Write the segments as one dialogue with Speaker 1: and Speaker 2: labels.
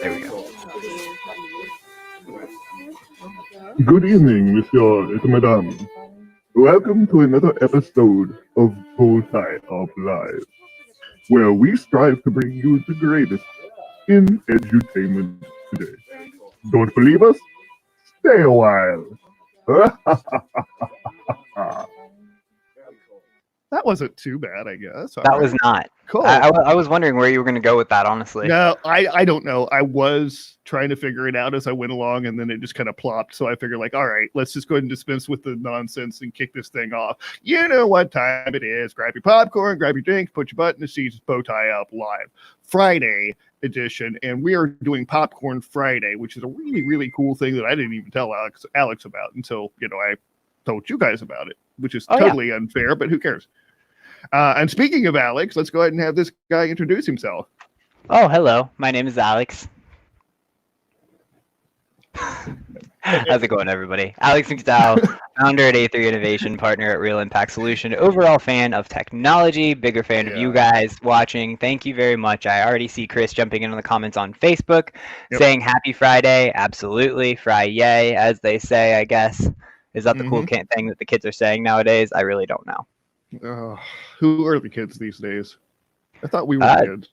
Speaker 1: There we go.
Speaker 2: Good evening, Monsieur et Madame. Welcome to another episode of BowtieUP Live, where we strive to bring you the greatest in edutainment today. Don't believe us? Stay a while.
Speaker 3: That wasn't too bad, I guess.
Speaker 1: That was not.
Speaker 3: Cool.
Speaker 1: I was wondering where you were going to go with that, honestly.
Speaker 3: No, I don't know. I was trying to figure it out as I went along, and then it just kind of plopped. So I figured, like, all right, let's just go ahead and dispense with the nonsense and kick this thing off. You know what time it is. Grab your popcorn, grab your drinks, put your butt in the seats. It's BowtieUP Live Friday edition, and we are doing Popcorn Friday, which is a really, really cool thing that I didn't even tell Alex about until, I told you guys about it, which is totally unfair, but who cares? And speaking of Alex, let's go ahead and have this guy introduce himself.
Speaker 1: Oh, hello. My name is Alex. How's it going, everybody? Alex McDowell, founder at A3 Innovation, partner at Real Impact Solution, overall fan of technology, bigger fan of you guys watching. Thank you very much. I already see Chris jumping in the comments on Facebook saying happy Friday. Absolutely. Fry-yay, as they say, I guess. Is that the cool thing that the kids are saying nowadays? I really don't know.
Speaker 3: Who are the kids these days? I thought we were kids.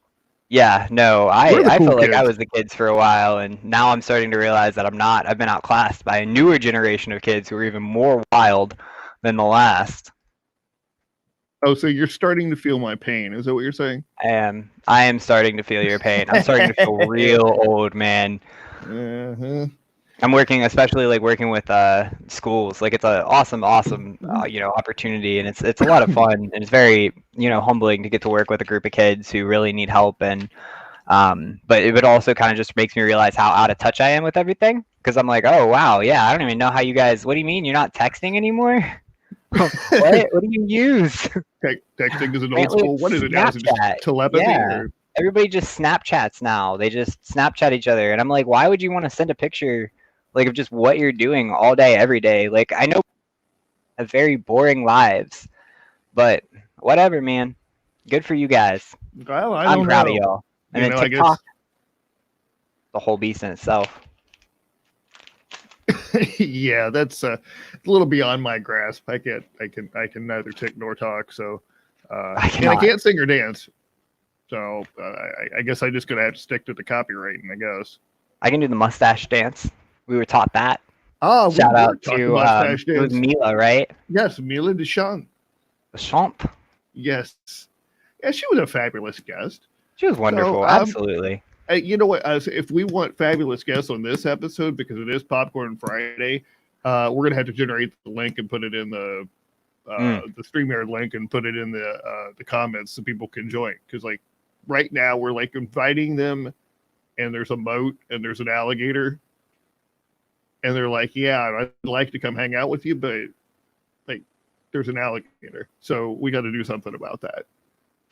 Speaker 1: Yeah, no, I
Speaker 3: cool
Speaker 1: felt like I
Speaker 3: kids.
Speaker 1: was the kids for a while, and now I'm starting to realize that I'm not. I've been outclassed by a newer generation of kids who are even more wild than the last.
Speaker 3: Oh, so you're starting to feel my pain. Is that what you're saying?
Speaker 1: I am starting to feel your pain. I'm starting to feel real old, man. I'm working, especially working with schools. It's an awesome, opportunity, and it's a lot of fun, and it's very, humbling to get to work with a group of kids who really need help. And but it also kind of just makes me realize how out of touch I am with everything, because I'm like, oh wow, yeah, I don't even know how you guys. What do you mean you're not texting anymore? What do you use?
Speaker 3: Texting is an old school. What is it now? Is it just telepathy?
Speaker 1: Yeah. Everybody just Snapchats now. They just Snapchat each other, and I'm like, why would you want to send a picture? Of just what you're doing all day, every day. I know have very boring lives, but whatever, man. Good for you guys.
Speaker 3: Well,
Speaker 1: I'm proud of y'all. And then TikTok,
Speaker 3: I guess
Speaker 1: the whole beast in itself.
Speaker 3: Yeah, that's a little beyond my grasp. I can neither tick nor talk, so I can't sing or dance. So I guess I just gonna have to stick to the copywriting, I guess.
Speaker 1: I can do the mustache dance. We were taught that.
Speaker 3: Oh,
Speaker 1: shout out to it was Mila, right?
Speaker 3: Yes, Mila Deschamps.
Speaker 1: Deschamps.
Speaker 3: Yes, yeah, she was a fabulous guest.
Speaker 1: She was wonderful, absolutely.
Speaker 3: You know what? If we want fabulous guests on this episode, because it is Popcorn Friday, we're gonna have to generate the link and put it in the StreamYard link and put it in the comments so people can join. Because right now we're inviting them, and there's a moat and there's an alligator. And they're like, yeah, I'd like to come hang out with you, but there's an alligator. So we got to do something about that.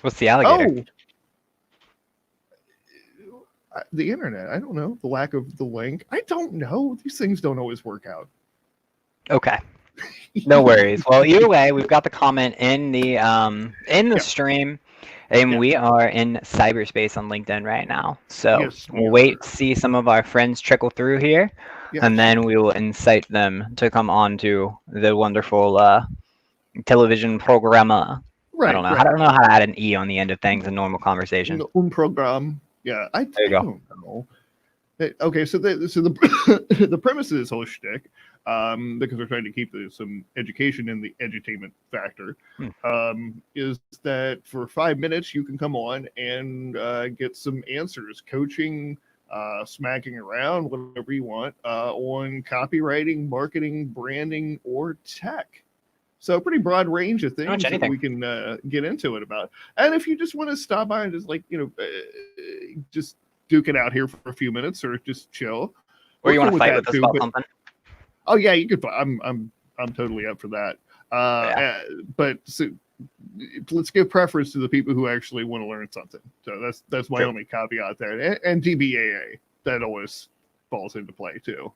Speaker 1: What's the alligator?
Speaker 3: Oh, the internet. I don't know. The lack of the link. I don't know. These things don't always work out.
Speaker 1: Okay. No worries. Well, either way, we've got the comment in the stream. And we are in cyberspace on LinkedIn right now. So we'll wait to see some of our friends trickle through here. And then we will incite them to come on to the wonderful television programmer. Right, I don't know. I don't know how to add an E on the end of things in normal conversation.
Speaker 3: Un program. Yeah, I don't know. Okay, so the the premise of this whole shtick, because we're trying to keep some education in the edutainment factor, is that for 5 minutes you can come on and get some answers, coaching, smacking around, whatever you want, on copywriting, marketing, branding, or tech. So a pretty broad range of things that we can get into it about. And if you just want to stop by and just just duke it out here for a few minutes or just chill.
Speaker 1: Or you want to fight with us about something?
Speaker 3: Oh yeah, you could. I'm totally up for that. But let's give preference to the people who actually want to learn something. So that's my only caveat there. And DBAA, that always falls into play too,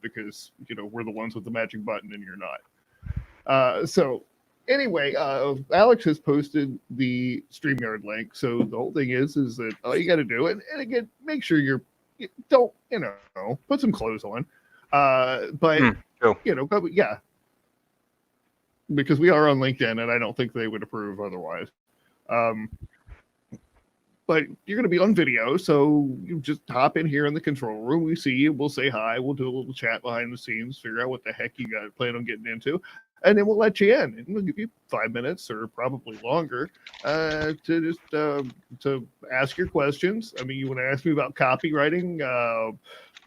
Speaker 3: because we're the ones with the magic button and you're not. So anyway, Alex has posted the StreamYard link. So the whole thing is that all you got to do, and again, make sure you're don't, put some clothes on. But
Speaker 1: cool.
Speaker 3: yeah, because we are on LinkedIn, and I don't think they would approve otherwise. But you're going to be on video, so you just hop in here in the control room. We see you. We'll say hi. We'll do a little chat behind the scenes, figure out what the heck you got plan on getting into, and then we'll let you in. And we'll give you 5 minutes or probably longer to just to ask your questions. I mean, you want to ask me about copywriting?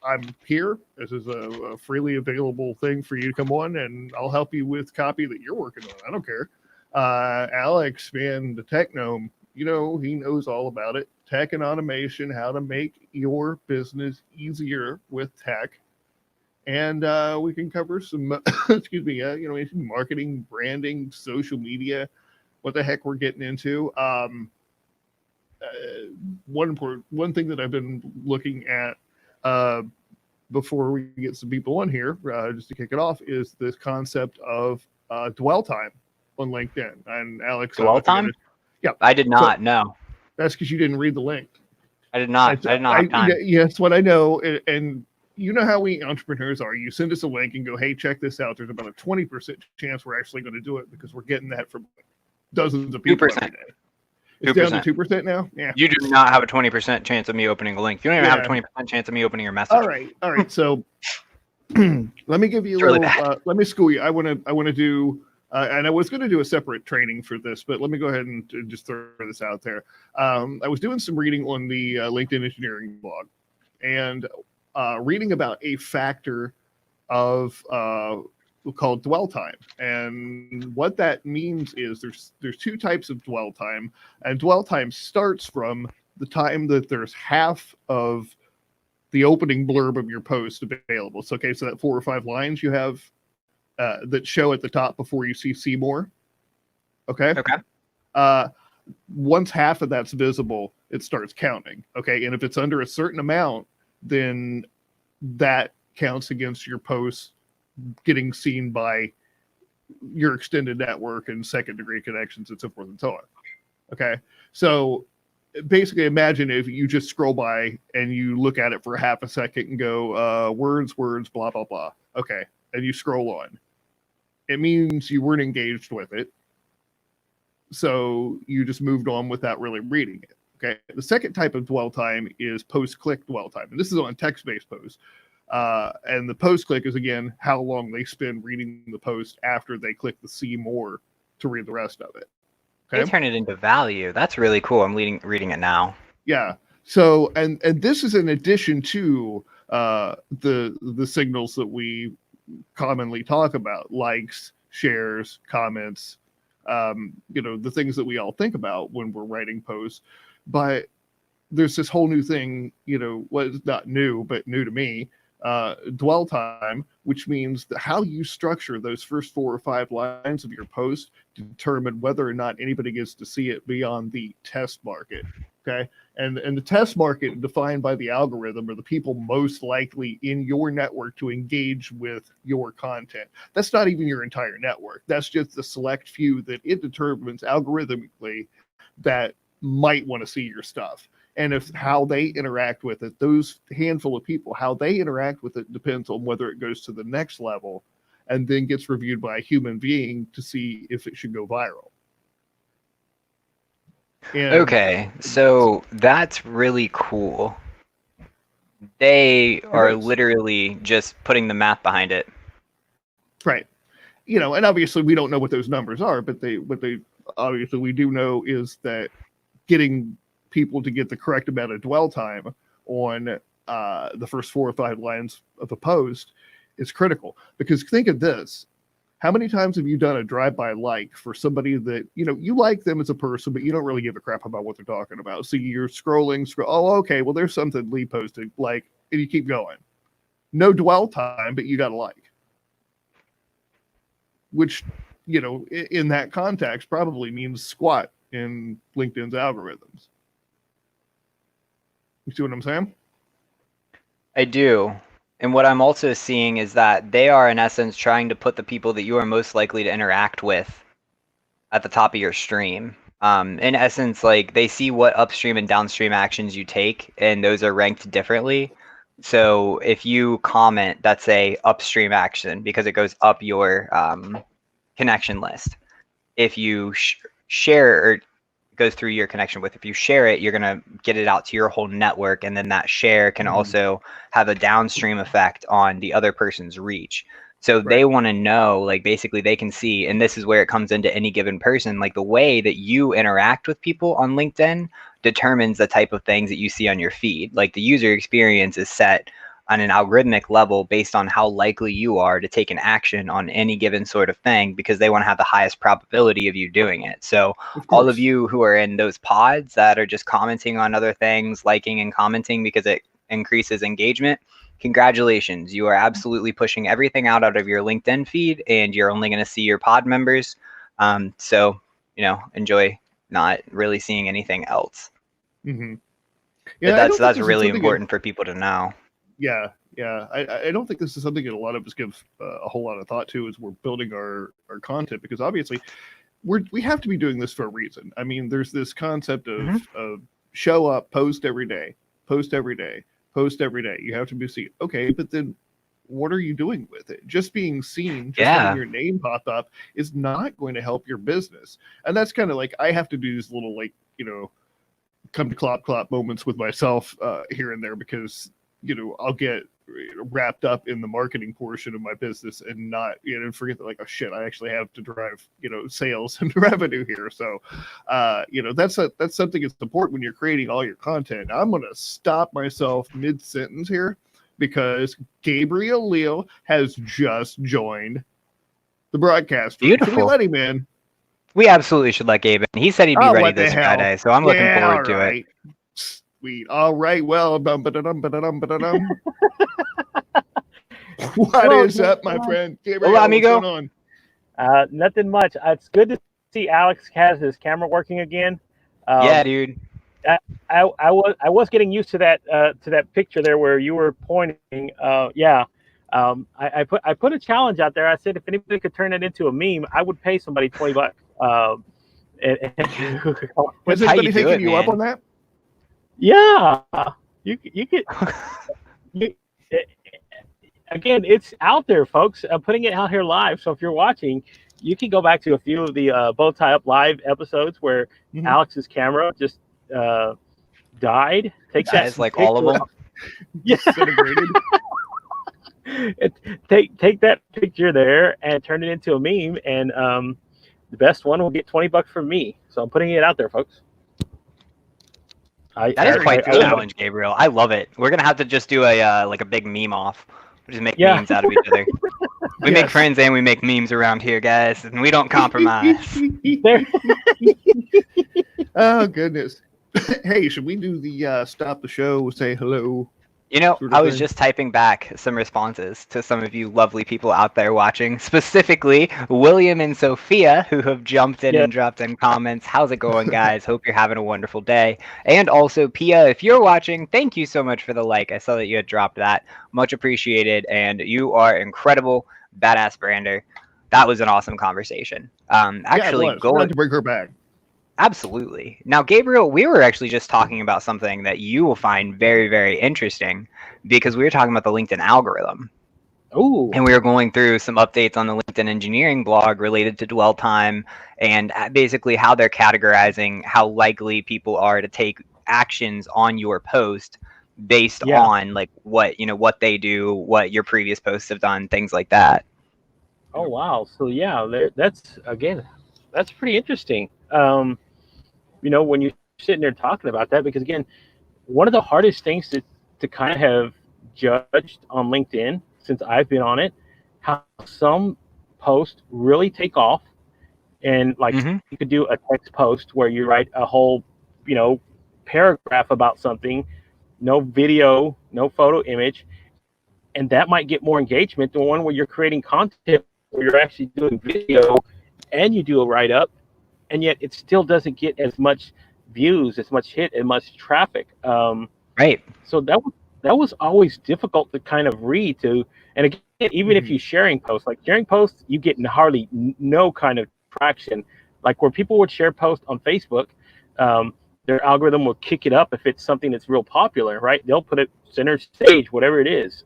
Speaker 3: I'm here. This is a freely available thing for you to come on, and I'll help you with copy that you're working on. I don't care. Alex, man, the tech gnome, he knows all about it. Tech and automation, how to make your business easier with tech. And we can cover some, marketing, branding, social media, what the heck we're getting into. One thing that I've been looking at before we get some people on here, just to kick it off, is this concept of dwell time on LinkedIn. And Alex,
Speaker 1: dwell time?
Speaker 3: Yeah,
Speaker 1: I did not. No,
Speaker 3: that's because you didn't read the link.
Speaker 1: I did not. I did not have time.
Speaker 3: Yes, what I know, and you know how we entrepreneurs are. You send us a link and go, "Hey, check this out." There's about a 20% chance we're actually going to do it because we're getting that from dozens of people
Speaker 1: 2%.
Speaker 3: every day. It's 2%. Down to 2% now. Yeah.
Speaker 1: You do not have a 20% chance of me opening a link. You don't even have a 20% chance of me opening your message.
Speaker 3: All right. So let me give you a little. Let me school you. I want to do. And I was going to do a separate training for this, but let me go ahead and just throw this out there. I was doing some reading on the LinkedIn engineering blog, and reading about a factor of called dwell time. And what that means is there's two types of dwell time, and dwell time starts from the time that there's half of the opening blurb of your post available. So that 4 or 5 lines you have that show at the top before you see more. Okay. Once half of that's visible, it starts counting. Okay. And if it's under a certain amount, then that counts against your post getting seen by your extended network and second degree connections and so forth and so on. Okay. So basically imagine if you just scroll by and you look at it for half a second and go, words, blah, blah, blah. Okay. And you scroll on. It means you weren't engaged with it. So you just moved on without really reading it. Okay. The second type of dwell time is post-click dwell time. And this is on text-based posts. And the post-click is, again, how long they spend reading the post after they click the see more to read the rest of it.
Speaker 1: Okay. They turn it into value. That's really cool. I'm reading it now.
Speaker 3: Yeah. So, and this is in addition to the signals that we commonly talk about, likes, shares, comments, the things that we all think about when we're writing posts. But there's this whole new thing, it's not new, but new to me, dwell time, which means that how you structure those first 4 or 5 lines of your post to determine whether or not anybody gets to see it beyond the test market. Okay. And the test market defined by the algorithm are the people most likely in your network to engage with your content. That's not even your entire network. That's just the select few that it determines algorithmically that might want to see your stuff. And if how they interact with it, those handful of people, how they interact with it depends on whether it goes to the next level and then gets reviewed by a human being to see if it should go viral. And
Speaker 1: okay, so that's really cool. They are literally just putting the math behind it.
Speaker 3: Right. And obviously we don't know what those numbers are, but what they obviously we do know is that getting people to get the correct amount of dwell time on the first 4 or 5 lines of a post is critical. Because think of this. How many times have you done a drive-by like for somebody that, you like them as a person, but you don't really give a crap about what they're talking about? So you're scrolling, oh, okay, well, there's something Lee posted, and you keep going. No dwell time, but you got a like. Which, in that context, probably means squat in LinkedIn's algorithms. You see what I'm saying?
Speaker 1: I do. And what I'm also seeing is that they are, in essence, trying to put the people that you are most likely to interact with at the top of your stream. In essence, like they see what upstream and downstream actions you take, and those are ranked differently. So if you comment, that's a upstream action because it goes up your connection list. If you share or goes through your connection with, if you share it, you're gonna get it out to your whole network, and then that share can also have a downstream effect on the other person's reach. So they want to know, like, basically they can see, and this is where it comes into any given person, like the way that you interact with people on LinkedIn determines the type of things that you see on your feed. Like the user experience is set on an algorithmic level based on how likely you are to take an action on any given sort of thing, because they want to have the highest probability of you doing it. So all of you who are in those pods that are just commenting on other things, liking and commenting because it increases engagement, congratulations. You are absolutely pushing everything out of your LinkedIn feed, and you're only going to see your pod members. So, you know, enjoy not really seeing anything else.
Speaker 3: Yeah,
Speaker 1: but that's really important for people to know.
Speaker 3: Yeah. I don't think this is something that a lot of us give a whole lot of thought to as we're building our content, because obviously we have to be doing this for a reason. I mean, there's this concept of show up, post every day, post every day, post every day. You have to be seen. Okay, but then what are you doing with it? Just being seen, just having your name pop up is not going to help your business. And that's kind of like, I have to do these little, like, you know, come to clop moments with myself here and there, because, you know, I'll get wrapped up in the marketing portion of my business and not, you know, forget that, like, oh shit, I actually have to drive, you know, sales and revenue here. So, you know, that's something that's important when you're creating all your content. I'm going to stop myself mid-sentence here because Gabriel Leo has just joined the broadcast.
Speaker 1: Beautiful.
Speaker 3: Can we let him in?
Speaker 1: We absolutely should let Gabe in. He said he'd be ready this Friday, so I'm looking forward to it.
Speaker 3: Sweet. All right. Well, what is up, my friend? Gabriel,
Speaker 1: hola, amigo.
Speaker 3: What's going on?
Speaker 4: Nothing much. It's good to see Alex has his camera working again.
Speaker 1: Yeah, dude.
Speaker 4: I was getting used to that picture there where you were pointing. I put a challenge out there. I said if anybody could turn it into a meme, I would pay somebody $20.
Speaker 3: Was anybody taking you up on that?
Speaker 4: Yeah, you could. Again, it's out there, folks. I'm putting it out here live. So if you're watching, you can go back to a few of the BowtieUP live episodes where Alex's camera just died. Take
Speaker 1: like all of them.
Speaker 3: Disintegrated.
Speaker 4: Take that picture there and turn it into a meme, and the best one will get $20 from me. So I'm putting it out there, folks.
Speaker 1: That is quite the challenge, Gabriel. I love it. We're gonna have to just do a like a big meme off. We just make memes out of each other. We make friends and we make memes around here, guys, and we don't compromise.
Speaker 3: Oh goodness. Hey, should we do the stop the show, say hello?
Speaker 1: You know, I was just typing back some responses to some of you lovely people out there watching, specifically William and Sophia, who have jumped in and dropped in comments. How's it going, guys? Hope you're having a wonderful day. And also, Pia, if you're watching, thank you so much for the like. I saw that you had dropped that. Much appreciated. And you are incredible, badass brander. That was an awesome conversation. Actually,
Speaker 3: going to bring her back.
Speaker 1: Absolutely. Now, Gabriel, we were actually just talking about something that you will find very, very interesting, because we were talking about the LinkedIn algorithm.
Speaker 4: Ooh.
Speaker 1: And we were going through some updates on the LinkedIn engineering blog related to dwell time and basically how they're categorizing how likely people are to take actions on your post based on like what they do, what your previous posts have done, things like that.
Speaker 4: Oh, wow. So, that's pretty interesting. When you're sitting there talking about that, because again, one of the hardest things to kind of have judged on LinkedIn since I've been on it, how some posts really take off, and like you could do a text post where you write a whole, paragraph about something, no video, no photo image, and that might get more engagement than one where you're creating content where you're actually doing video and you do a write-up, and yet it still doesn't get as much views, as much hit, as much traffic.
Speaker 1: Right.
Speaker 4: So that was always difficult to kind of read to. And again, even if you're sharing posts, you get hardly no kind of traction. Like where people would share posts on Facebook, their algorithm will kick it up if it's something that's real popular, right? They'll put it center stage, whatever it is.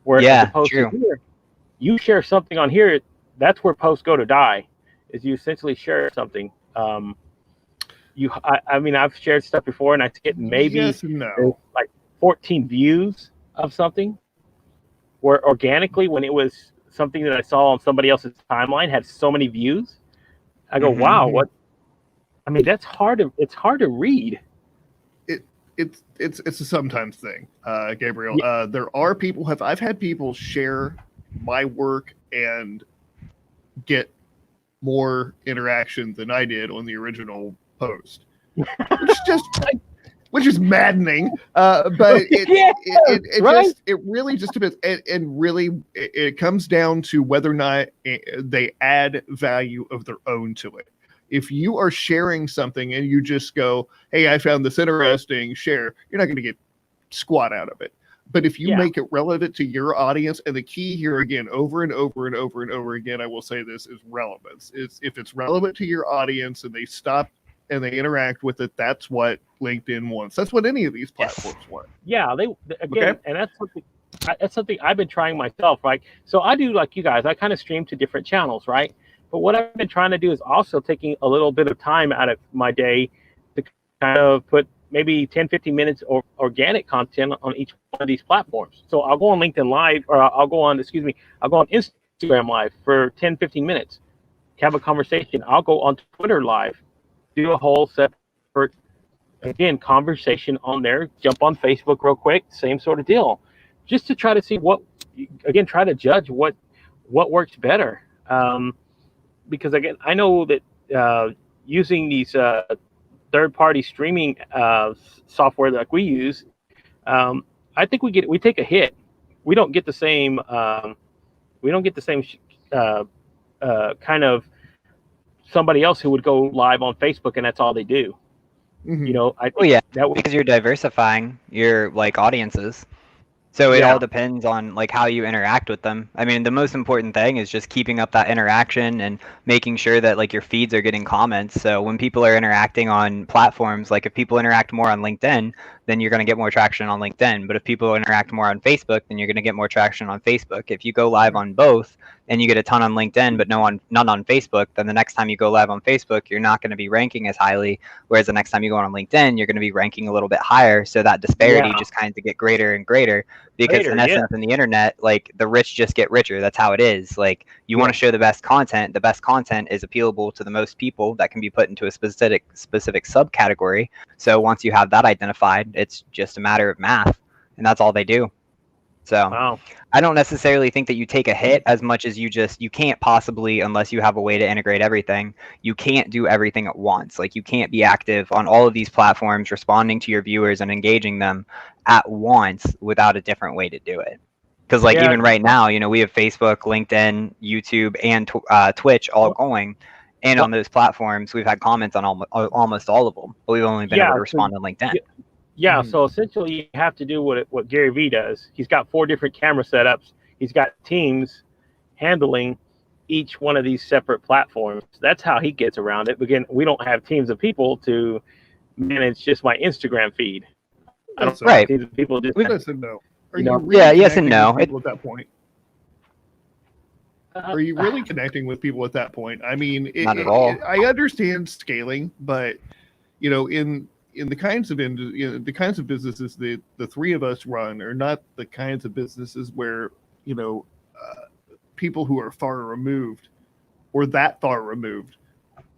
Speaker 4: Where as opposed to here, you share something on here, that's where posts go to die, is you essentially share something. I mean, I've shared stuff before and I get maybe like 14 views of something, where organically, when it was something that I saw on somebody else's timeline, had so many views. I go, wow, what? I mean, it's hard to read.
Speaker 3: It's a sometimes thing, Gabriel. There are people I've had people share my work and get more interaction than I did on the original post, which is maddening. But it really just depends, and really it comes down to whether or not they add value of their own to it. If you are sharing something and you just go, hey, I found this interesting, share, you're not going to get squat out of it. But if you make it relevant to your audience, and the key here again, over and over and over and over again, I will say this, is relevance. If it's relevant to your audience and they stop and they interact with it, that's what LinkedIn wants. That's what any of these platforms want.
Speaker 4: Yeah, and that's something I've been trying myself, right? So I do like you guys, I kind of stream to different channels, right? But what I've been trying to do is also taking a little bit of time out of my day to kind of put maybe 10, 15 minutes of organic content on each one of these platforms. So I'll go on LinkedIn Live, or I'll go on Instagram Live for 10, 15 minutes, have a conversation. I'll go on Twitter Live, do a whole separate, again, conversation on there, jump on Facebook real quick, same sort of deal, just to try to see try to judge what works better. Because again, I know that using these third-party streaming software like we use, I think we take a hit. We don't get the same. Kind of somebody else who would go live on Facebook and that's all they do.
Speaker 3: Mm-hmm.
Speaker 4: You know, I think
Speaker 1: because you're diversifying your audiences. So it all depends on how you interact with them. I mean, the most important thing is just keeping up that interaction and making sure that your feeds are getting comments. So when people are interacting on platforms, if people interact more on LinkedIn, then you're going to get more traction on LinkedIn. But if people interact more on Facebook, then you're going to get more traction on Facebook. If you go live on both and you get a ton on LinkedIn, but none on Facebook, then the next time you go live on Facebook, you're not going to be ranking as highly. Whereas the next time you go on LinkedIn, you're going to be ranking a little bit higher. So that disparity just kind of get greater and greater. Because in essence, in the internet, the rich just get richer. That's how it is. You want to show the best content. The best content is appealable to the most people that can be put into a specific subcategory. So once you have that identified, it's just a matter of math, and that's all they do. So I don't necessarily think that you take a hit as much as you can't possibly, unless you have a way to integrate everything, you can't do everything at once. You can't be active on all of these platforms, responding to your viewers and engaging them at once without a different way to do it. Because even right now, we have Facebook, LinkedIn, YouTube, and Twitch all going. And on those platforms, we've had comments on almost all of them, but we've only been able to respond on LinkedIn.
Speaker 4: Yeah, so essentially you have to do what Gary Vee does. He's got 4 different camera setups. He's got teams handling each one of these separate platforms. That's how he gets around it. Again, we don't have teams of people to manage just my Instagram feed. I don't have teams of people just
Speaker 3: yes and no.
Speaker 1: Yes and no.
Speaker 3: At that point. Are you really connecting with people at that point? I mean,
Speaker 1: not at all.
Speaker 3: I understand scaling, but in the kinds of the kinds of businesses that the three of us run are not the kinds of businesses where people who are far removed or that far removed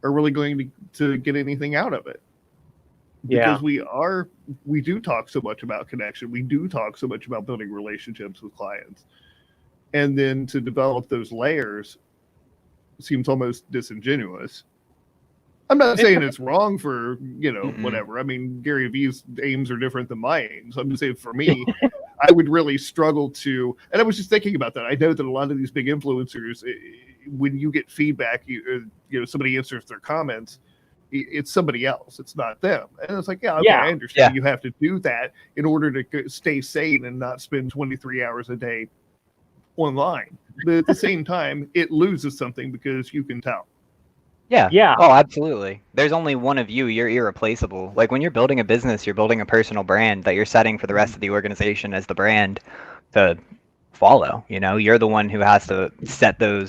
Speaker 3: are really going to get anything out of it. Because we do talk so much about connection. We do talk so much about building relationships with clients. And then to develop those layers seems almost disingenuous. I'm not saying it's wrong for, whatever. I mean, Gary Vee's aims are different than my aims. I'm just saying for me, I would really struggle to, and I was just thinking about that. I know that a lot of these big influencers, when you get feedback, somebody answers their comments, it's somebody else. It's not them. And it's I understand you have to do that in order to stay sane and not spend 23 hours a day online. But at the same time, it loses something because you can tell.
Speaker 1: Yeah.
Speaker 4: Yeah.
Speaker 1: Oh, absolutely. There's only one of you. You're irreplaceable. Like when you're building a business, you're building a personal brand that you're setting for the rest of the organization as the brand to follow. You know, you're the one who has to set the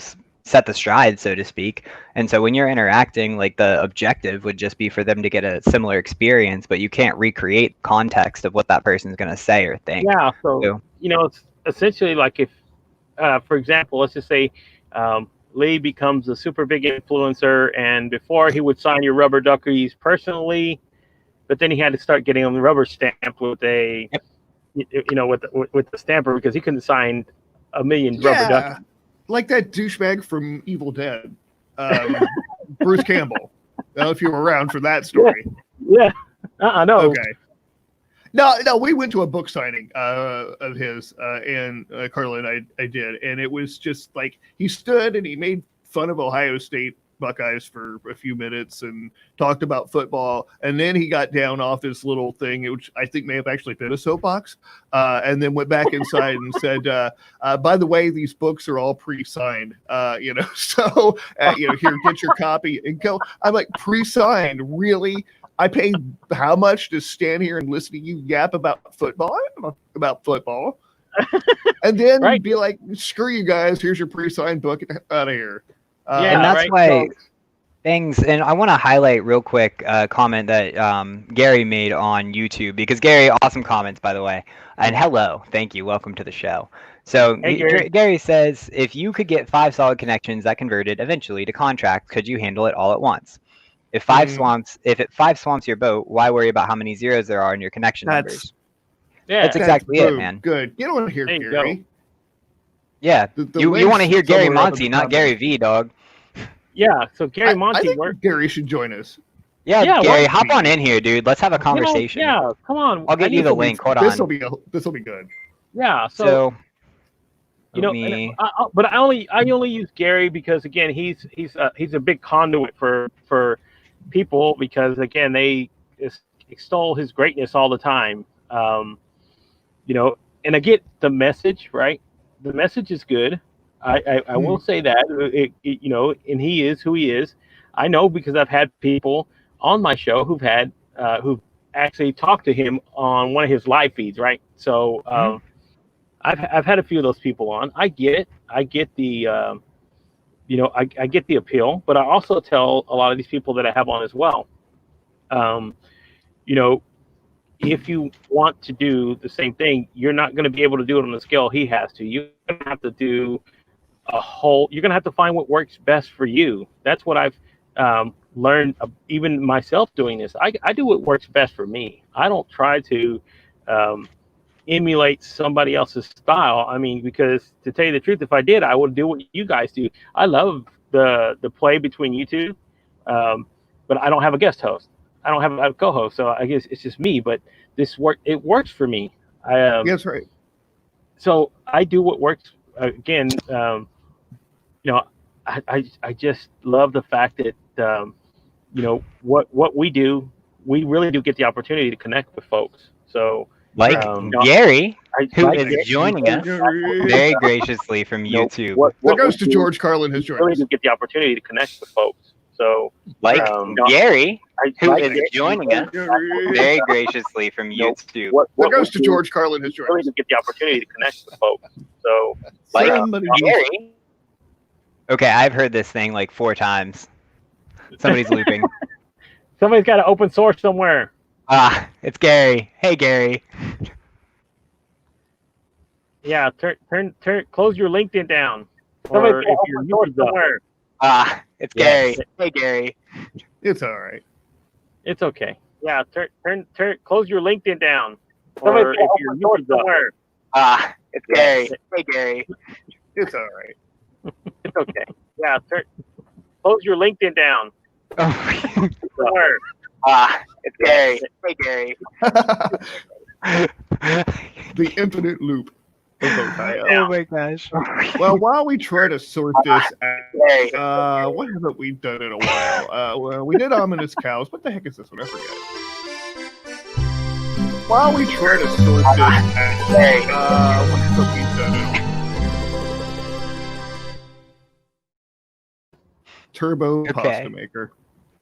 Speaker 1: stride, so to speak. And so when you're interacting, like the objective would just be for them to get a similar experience, but you can't recreate context of what that person's going to say or think.
Speaker 4: Yeah. So, it's essentially like if, for example, let's just say Lee becomes a super big influencer, and before he would sign your rubber duckies personally, but then he had to start getting them rubber stamped with a, with the stamper because he couldn't sign a million rubber duckies.
Speaker 3: Like that douchebag from Evil Dead, Bruce Campbell. I don't know if you were around for that story.
Speaker 4: Yeah. No.
Speaker 3: Okay. No, we went to a book signing of his, and Carla and I did, and it was just like he stood and he made fun of Ohio State Buckeyes for a few minutes and talked about football, and then he got down off his little thing, which I think may have actually been a soapbox, and then went back inside and said, "By the way, these books are all pre-signed, so here, get your copy and go." I'm like, pre-signed, really? I paid how much to stand here and listen to you yap about football? I don't know about football. And then be like, screw you guys. Here's your pre-signed book. Get out of here.
Speaker 1: And that's why things, and I want to highlight real quick a comment that Gary made on YouTube, because Gary, awesome comments, by the way. And hello. Thank you. Welcome to the show. So hey, Gary says, if you could get 5 solid connections that converted eventually to contracts, could you handle it all at once? If 5 swamps your boat, why worry about how many zeros there are in your connection numbers?
Speaker 4: Yeah,
Speaker 1: that's exactly it, man.
Speaker 3: Good. You don't want to hear Gary.
Speaker 1: Yeah, you want to hear Gary Monty, not Gary V, dog.
Speaker 4: Yeah, so Gary Monty.
Speaker 3: I think Gary should join us.
Speaker 1: Yeah, Gary, hop on in here, dude. Let's have a conversation.
Speaker 4: Come on.
Speaker 1: I'll give you the link. Hold on.
Speaker 3: This will be good.
Speaker 4: Yeah. So but I only use Gary because again he's a big conduit for people, because again they extol his greatness all the time. And I get the message, right? The message is good. I will say that and he is who he is. I know because I've had people on my show who've actually talked to him on one of his live feeds, right? So I've had a few of those people on. I get it. I get the I get the appeal, but I also tell a lot of these people that I have on as well. If you want to do the same thing, you're not going to be able to do it on the scale he has to. You're going to have to do you're going to have to find what works best for you. That's what I've learned, even myself doing this. I do what works best for me. I don't try to emulate somebody else's style. I mean, because to tell you the truth, if I did, I would do what you guys do. I love the play between you two, but I don't have a guest host. I don't have a co-host, so I guess it's just me. But it works for me.
Speaker 3: That's right.
Speaker 4: So I do what works. Again, I just love the fact that what we do, we really do get the opportunity to connect with folks. So
Speaker 1: Gary, who is joining us very graciously from YouTube.
Speaker 3: What goes to George Carlin has joined us.
Speaker 4: Really do get the opportunity to connect with folks. So
Speaker 1: Gary, who is joining us very graciously from YouTube.
Speaker 3: What goes to George Carlin has joined us.
Speaker 4: Really do get the opportunity to connect with folks. So
Speaker 1: Gary. Okay, I've heard this thing like 4 times. Somebody's looping.
Speaker 4: Somebody's got to open source somewhere.
Speaker 1: It's Gary. Hey, Gary.
Speaker 4: Yeah, turn. Close your LinkedIn down. Or if you're new somewhere.
Speaker 1: It's Gary. Hey, Gary.
Speaker 3: It's all right.
Speaker 4: It's okay. Yeah, turn. Close your LinkedIn down. Or if you're new somewhere.
Speaker 1: It's Gary. Hey, Gary.
Speaker 3: It's all right.
Speaker 4: It's okay. Yeah, close your LinkedIn down. Somewhere.
Speaker 1: It's Gary. Hey, Gary.
Speaker 3: The infinite loop of BowtieUP.
Speaker 1: Oh my gosh.
Speaker 3: Well, while we try to sort this out, what haven't we done in a while? Well, we did Ominous Cows. What the heck is this one? I forget. While we try to sort this out, what haven't we done in a while? turbo pasta maker.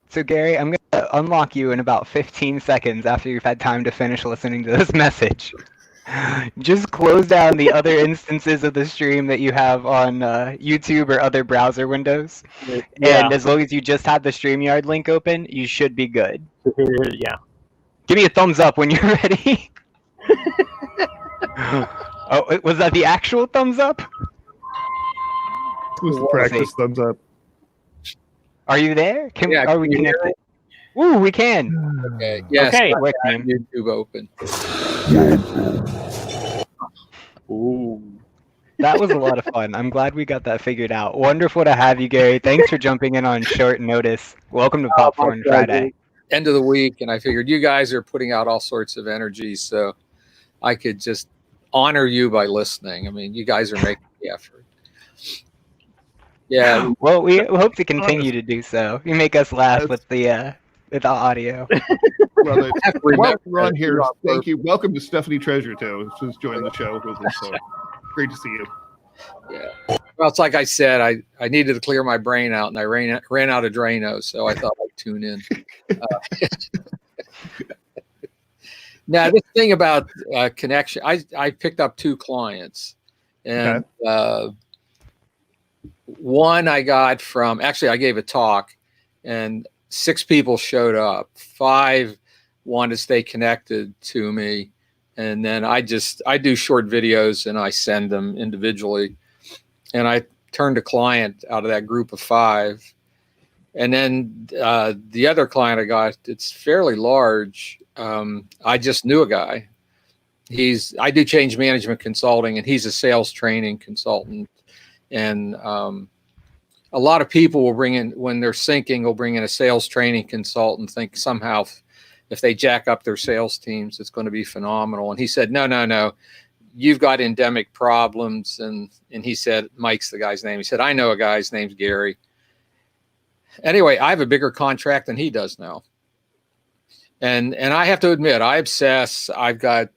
Speaker 1: So Gary, I'm going to unlock you in about 15 seconds after you've had time to finish listening to this message. Just close down the other instances of the stream that you have on YouTube or other browser windows.
Speaker 4: Yeah.
Speaker 1: And as long as you just have the StreamYard link open, you should be good.
Speaker 4: Yeah.
Speaker 1: Give me a thumbs up when you're ready. Oh, was that the actual thumbs up?
Speaker 3: It was the practice thumbs up.
Speaker 1: Are you there? Are we connected? Woo, we can.
Speaker 5: Okay. Yes.
Speaker 1: Okay.
Speaker 5: YouTube open.
Speaker 4: Ooh.
Speaker 1: That was a lot of fun. I'm glad we got that figured out. Wonderful to have you, Gary. Thanks for jumping in on short notice. Welcome to Popcorn Friday.
Speaker 5: End of the week, and I figured you guys are putting out all sorts of energy, so I could just honor you by listening. I mean, you guys are making the effort. Yeah.
Speaker 1: Well, we hope to continue to do so. You make us laugh with the audio.
Speaker 3: Well, while we're on here, thank you. Welcome to Stephanie Treasure Toe, who's joined the show with us. So great to see you.
Speaker 5: Yeah. Well, it's like I said, I needed to clear my brain out, and I ran out of Drano, so I thought I'd tune in. Now, this thing about connection, I picked up 2 clients, and one I got from, actually, I gave a talk, and 6 people showed up. 5 wanted to stay connected to me, and then I do short videos and I send them individually, and I turned a client out of that group of 5. And then the other client I got, it's fairly large. I just knew a guy. I do change management consulting, and he's a sales training consultant. And a lot of people will bring in, when they're syncing, will bring in a sales training consultant, think somehow if they jack up their sales teams, it's going to be phenomenal. And he said, no, you've got endemic problems. And he said, Mike's the guy's name. He said, I know a guy's name's Gary. Anyway, I have a bigger contract than he does now. And I have to admit, I obsess. I've got,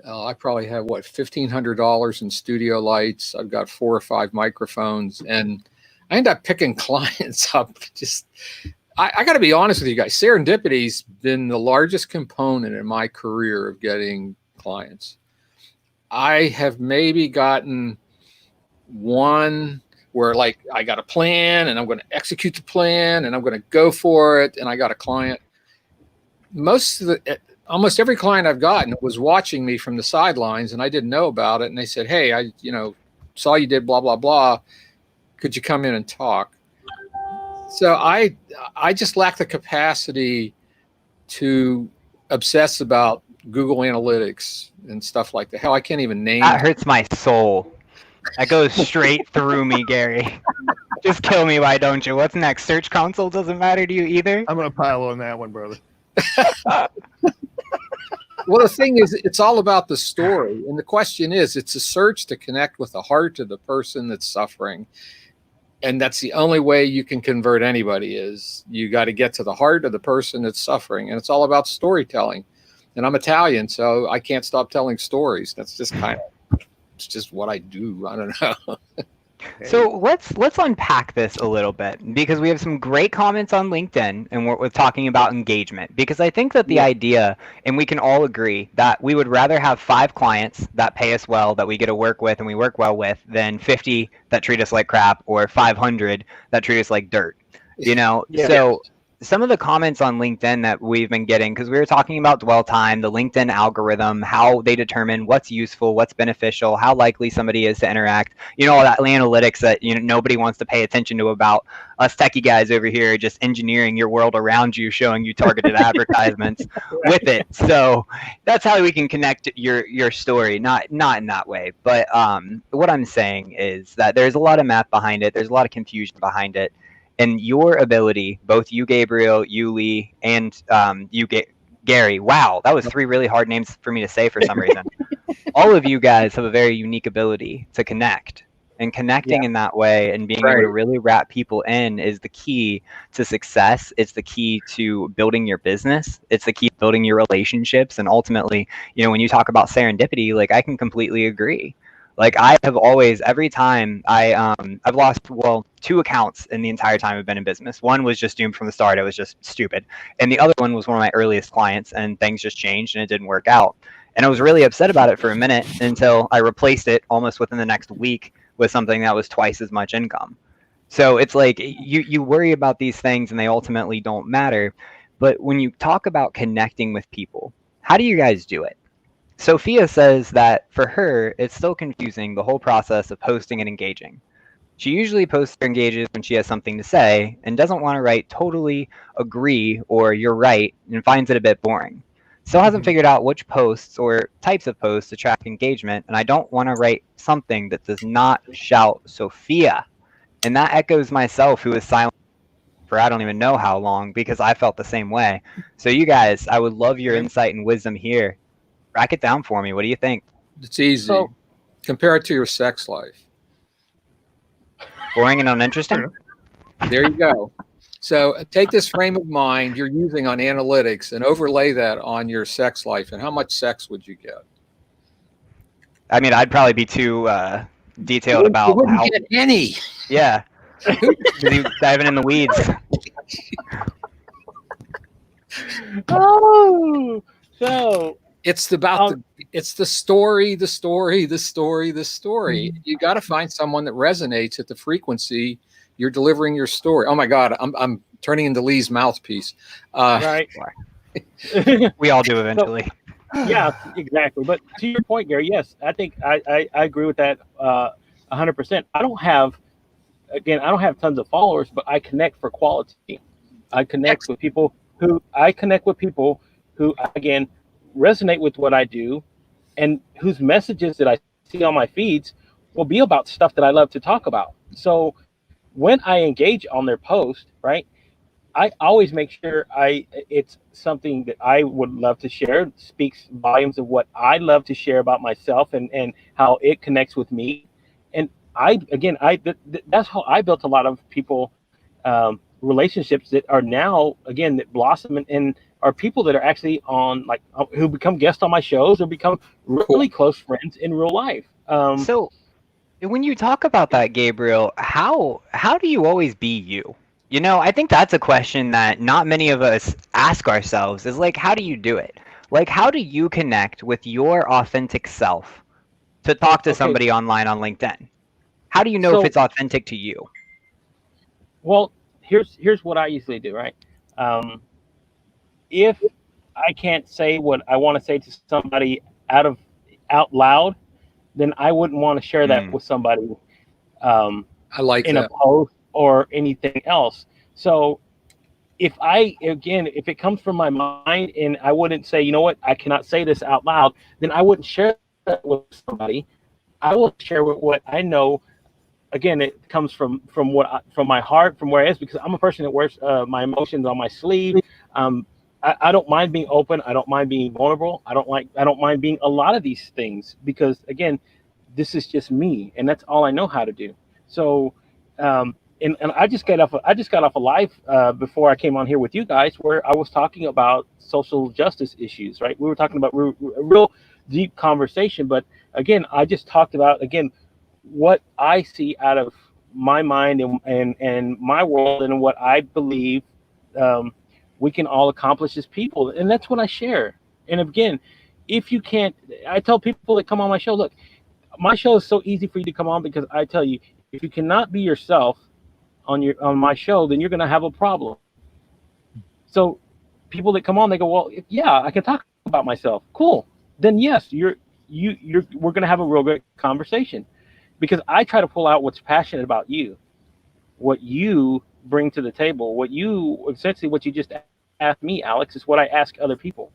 Speaker 5: I probably have $1,500 in studio lights. I've got 4 or 5 microphones, and I end up picking clients up. I got to be honest with you guys. Serendipity's been the largest component in my career of getting clients. I have maybe gotten one where, like, I got a plan and I'm going to execute the plan and I'm going to go for it, and I got a client. Almost every client I've gotten was watching me from the sidelines, and I didn't know about it. And they said, hey, I saw you did blah, blah, blah. Could you come in and talk? So I just lack the capacity to obsess about Google Analytics and stuff like that. Hell, I can't even name.
Speaker 1: That hurts my soul. That goes straight through me, Gary. Just kill me, why don't you? What's next? Search Console doesn't matter to you either?
Speaker 3: I'm going to pile on that one, brother.
Speaker 5: Well, the thing is, it's all about the story. And the question is, it's a search to connect with the heart of the person that's suffering. And that's the only way you can convert anybody, is you got to get to the heart of the person that's suffering. And it's all about storytelling. And I'm Italian, so I can't stop telling stories. That's just it's just what I do. I don't know.
Speaker 1: So let's unpack this a little bit, because we have some great comments on LinkedIn, and we're talking about engagement, because I think that the idea, and we can all agree, that we would rather have 5 clients that pay us well, that we get to work with and we work well with, than 50 that treat us like crap, or 500 that treat us like dirt. So some of the comments on LinkedIn that we've been getting, because we were talking about dwell time, the LinkedIn algorithm, how they determine what's useful, what's beneficial, how likely somebody is to interact, all that analytics that nobody wants to pay attention to, about us techie guys over here just engineering your world around you, showing you targeted advertisements with it. So that's how we can connect your story, not in that way. But what I'm saying is that there's a lot of math behind it. There's a lot of confusion behind it. And your ability, both you, Gabriel, you, Lee, and you, Gary. Wow, that was 3 really hard names for me to say for some reason. All of you guys have a very unique ability to connect. And connecting in that way and being able to really wrap people in is the key to success. It's the key to building your business. It's the key to building your relationships. And ultimately, when you talk about serendipity, like, I can completely agree. Like I have always, every time I've lost, well, 2 accounts in the entire time I've been in business. One was just doomed from the start. It was just stupid. And the other one was one of my earliest clients, and things just changed and it didn't work out. And I was really upset about it for a minute until I replaced it almost within the next week with something that was twice as much income. So it's like you worry about these things and they ultimately don't matter. But when you talk about connecting with people, how do you guys do it? Sophia says that for her, it's still confusing, the whole process of posting and engaging. She usually posts or engages when she has something to say and doesn't want to write totally agree or you're right and finds it a bit boring. Still hasn't figured out which posts or types of posts attract engagement, and I don't want to write something that does not shout Sophia. And that echoes myself, who was silent for I don't even know how long, because I felt the same way. So you guys, I would love your insight and wisdom here. Rack it down for me. What do you think?
Speaker 5: It's easy.
Speaker 4: So-
Speaker 5: Compare it to your sex life.
Speaker 1: Boring and uninteresting?
Speaker 5: There you go. So take this frame of mind you're using on analytics and overlay that on your sex life. And how much sex would you get?
Speaker 1: I mean, I'd probably be too detailed
Speaker 5: You
Speaker 1: about
Speaker 5: wouldn't
Speaker 1: how.
Speaker 5: get any.
Speaker 1: Yeah. He's diving in the weeds.
Speaker 4: Oh, so
Speaker 5: It's about it's the story. You got to find someone that resonates at the frequency you're delivering your story. Oh my God, I'm turning into Lee's mouthpiece.
Speaker 4: right.
Speaker 1: We all do eventually.
Speaker 4: Yeah, exactly. But to your point, Gary, yes, I think I agree with that 100%. I don't have tons of followers, but I connect for quality. I connect with people who again resonate with what I do, and whose messages that I see on my feeds will be about stuff that I love to talk about. So when I engage on their post, right, I always make sure it's something that I would love to share. It speaks volumes of what I love to share about myself and how it connects with me. And that's how I built a lot of people relationships that are now that blossom and are people that are actually on who become guests on my shows or become really close friends in real life.
Speaker 1: So when you talk about that, Gabriel, how do you always be you? You know, I think that's a question that not many of us ask ourselves, is like, how do you do it? Like, how do you connect with your authentic self to talk to somebody online on LinkedIn? How do you know if it's authentic to you?
Speaker 4: Well, here's what I usually do, right? If I can't say what I want to say to somebody out loud, then I wouldn't want to share that with somebody
Speaker 5: I like
Speaker 4: in
Speaker 5: that.
Speaker 4: a post or anything else. So if it comes from my mind and I wouldn't say, you know what, I cannot say this out loud, then I wouldn't share that with somebody. I will share what I know. Again, it comes from my heart, from where it is, because I'm a person that wears my emotions on my sleeve. I don't mind being open. I don't mind being vulnerable. I don't mind being a lot of these things, because again, this is just me, and that's all I know how to do. So, and I just got off a live before I came on here with you guys, where I was talking about social justice issues. Right, we were talking about a real deep conversation, but again, I just talked about what I see out of my mind and my world, and what I believe we can all accomplish as people. And that's what I share. And again, if you can't, I tell people that come on my show, look, my show is so easy for you to come on, because I tell you, if you cannot be yourself on my show, then you're going to have a problem. So people that come on, they go, well, yeah, I can talk about myself. Cool. Then yes, we're going to have a real good conversation, because I try to pull out what's passionate about you, what you bring to the table, what you just asked me, Alex, is what I ask other people.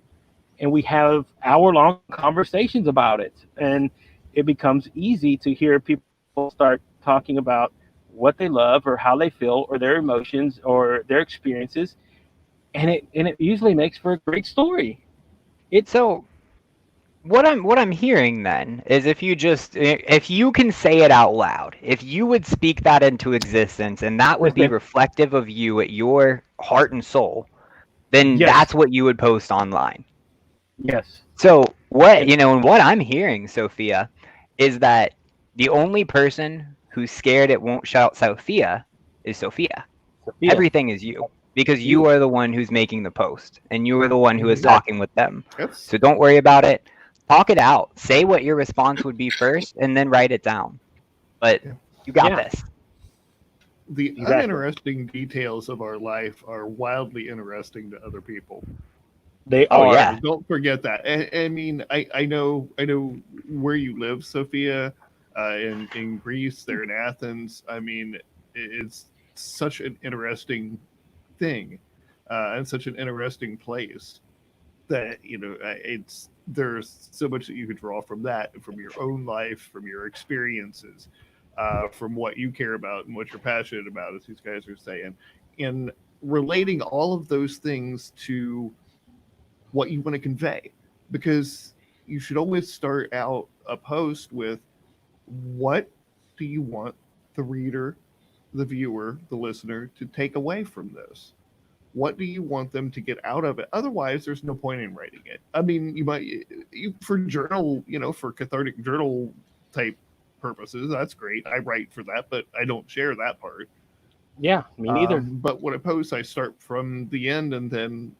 Speaker 4: And we have hour-long conversations about it. And it becomes easy to hear people start talking about what they love or how they feel or their emotions or their experiences. And it usually makes for a great story.
Speaker 1: So what I'm hearing then is, if you can say it out loud, if you would speak that into existence, and that would be reflective of you at your heart and soul, then that's what you would post online.
Speaker 4: Yes.
Speaker 1: So and what I'm hearing, Sophia, is that The only person who's scared it won't shout Sophia is Sophia.
Speaker 4: Sophia.
Speaker 1: Everything is you, because you are the one who's making the post, and you are the one who is talking with them.
Speaker 3: Yes.
Speaker 1: So don't worry about it. Talk it out. Say what your response would be first, and then write it down. But you got this.
Speaker 3: The uninteresting details of our life are wildly interesting to other people.
Speaker 4: They are.
Speaker 1: Yeah.
Speaker 3: Don't forget that. I mean, I know where you live, Sophia, in Greece. They're in Athens. I mean, it's such an interesting thing, and such an interesting place that there's so much that you could draw from that, from your own life, from your experiences, from what you care about and what you're passionate about, as these guys are saying, and relating all of those things to what you want to convey, because you should always start out a post with, what do you want the reader, the viewer, the listener to take away from this? What do you want them to get out of it? Otherwise, there's no point in writing it. I mean, for journal, for cathartic journal type purposes, that's great. I write for that, but I don't share that part.
Speaker 4: Yeah, me neither.
Speaker 3: But when I post, I start from the end, and then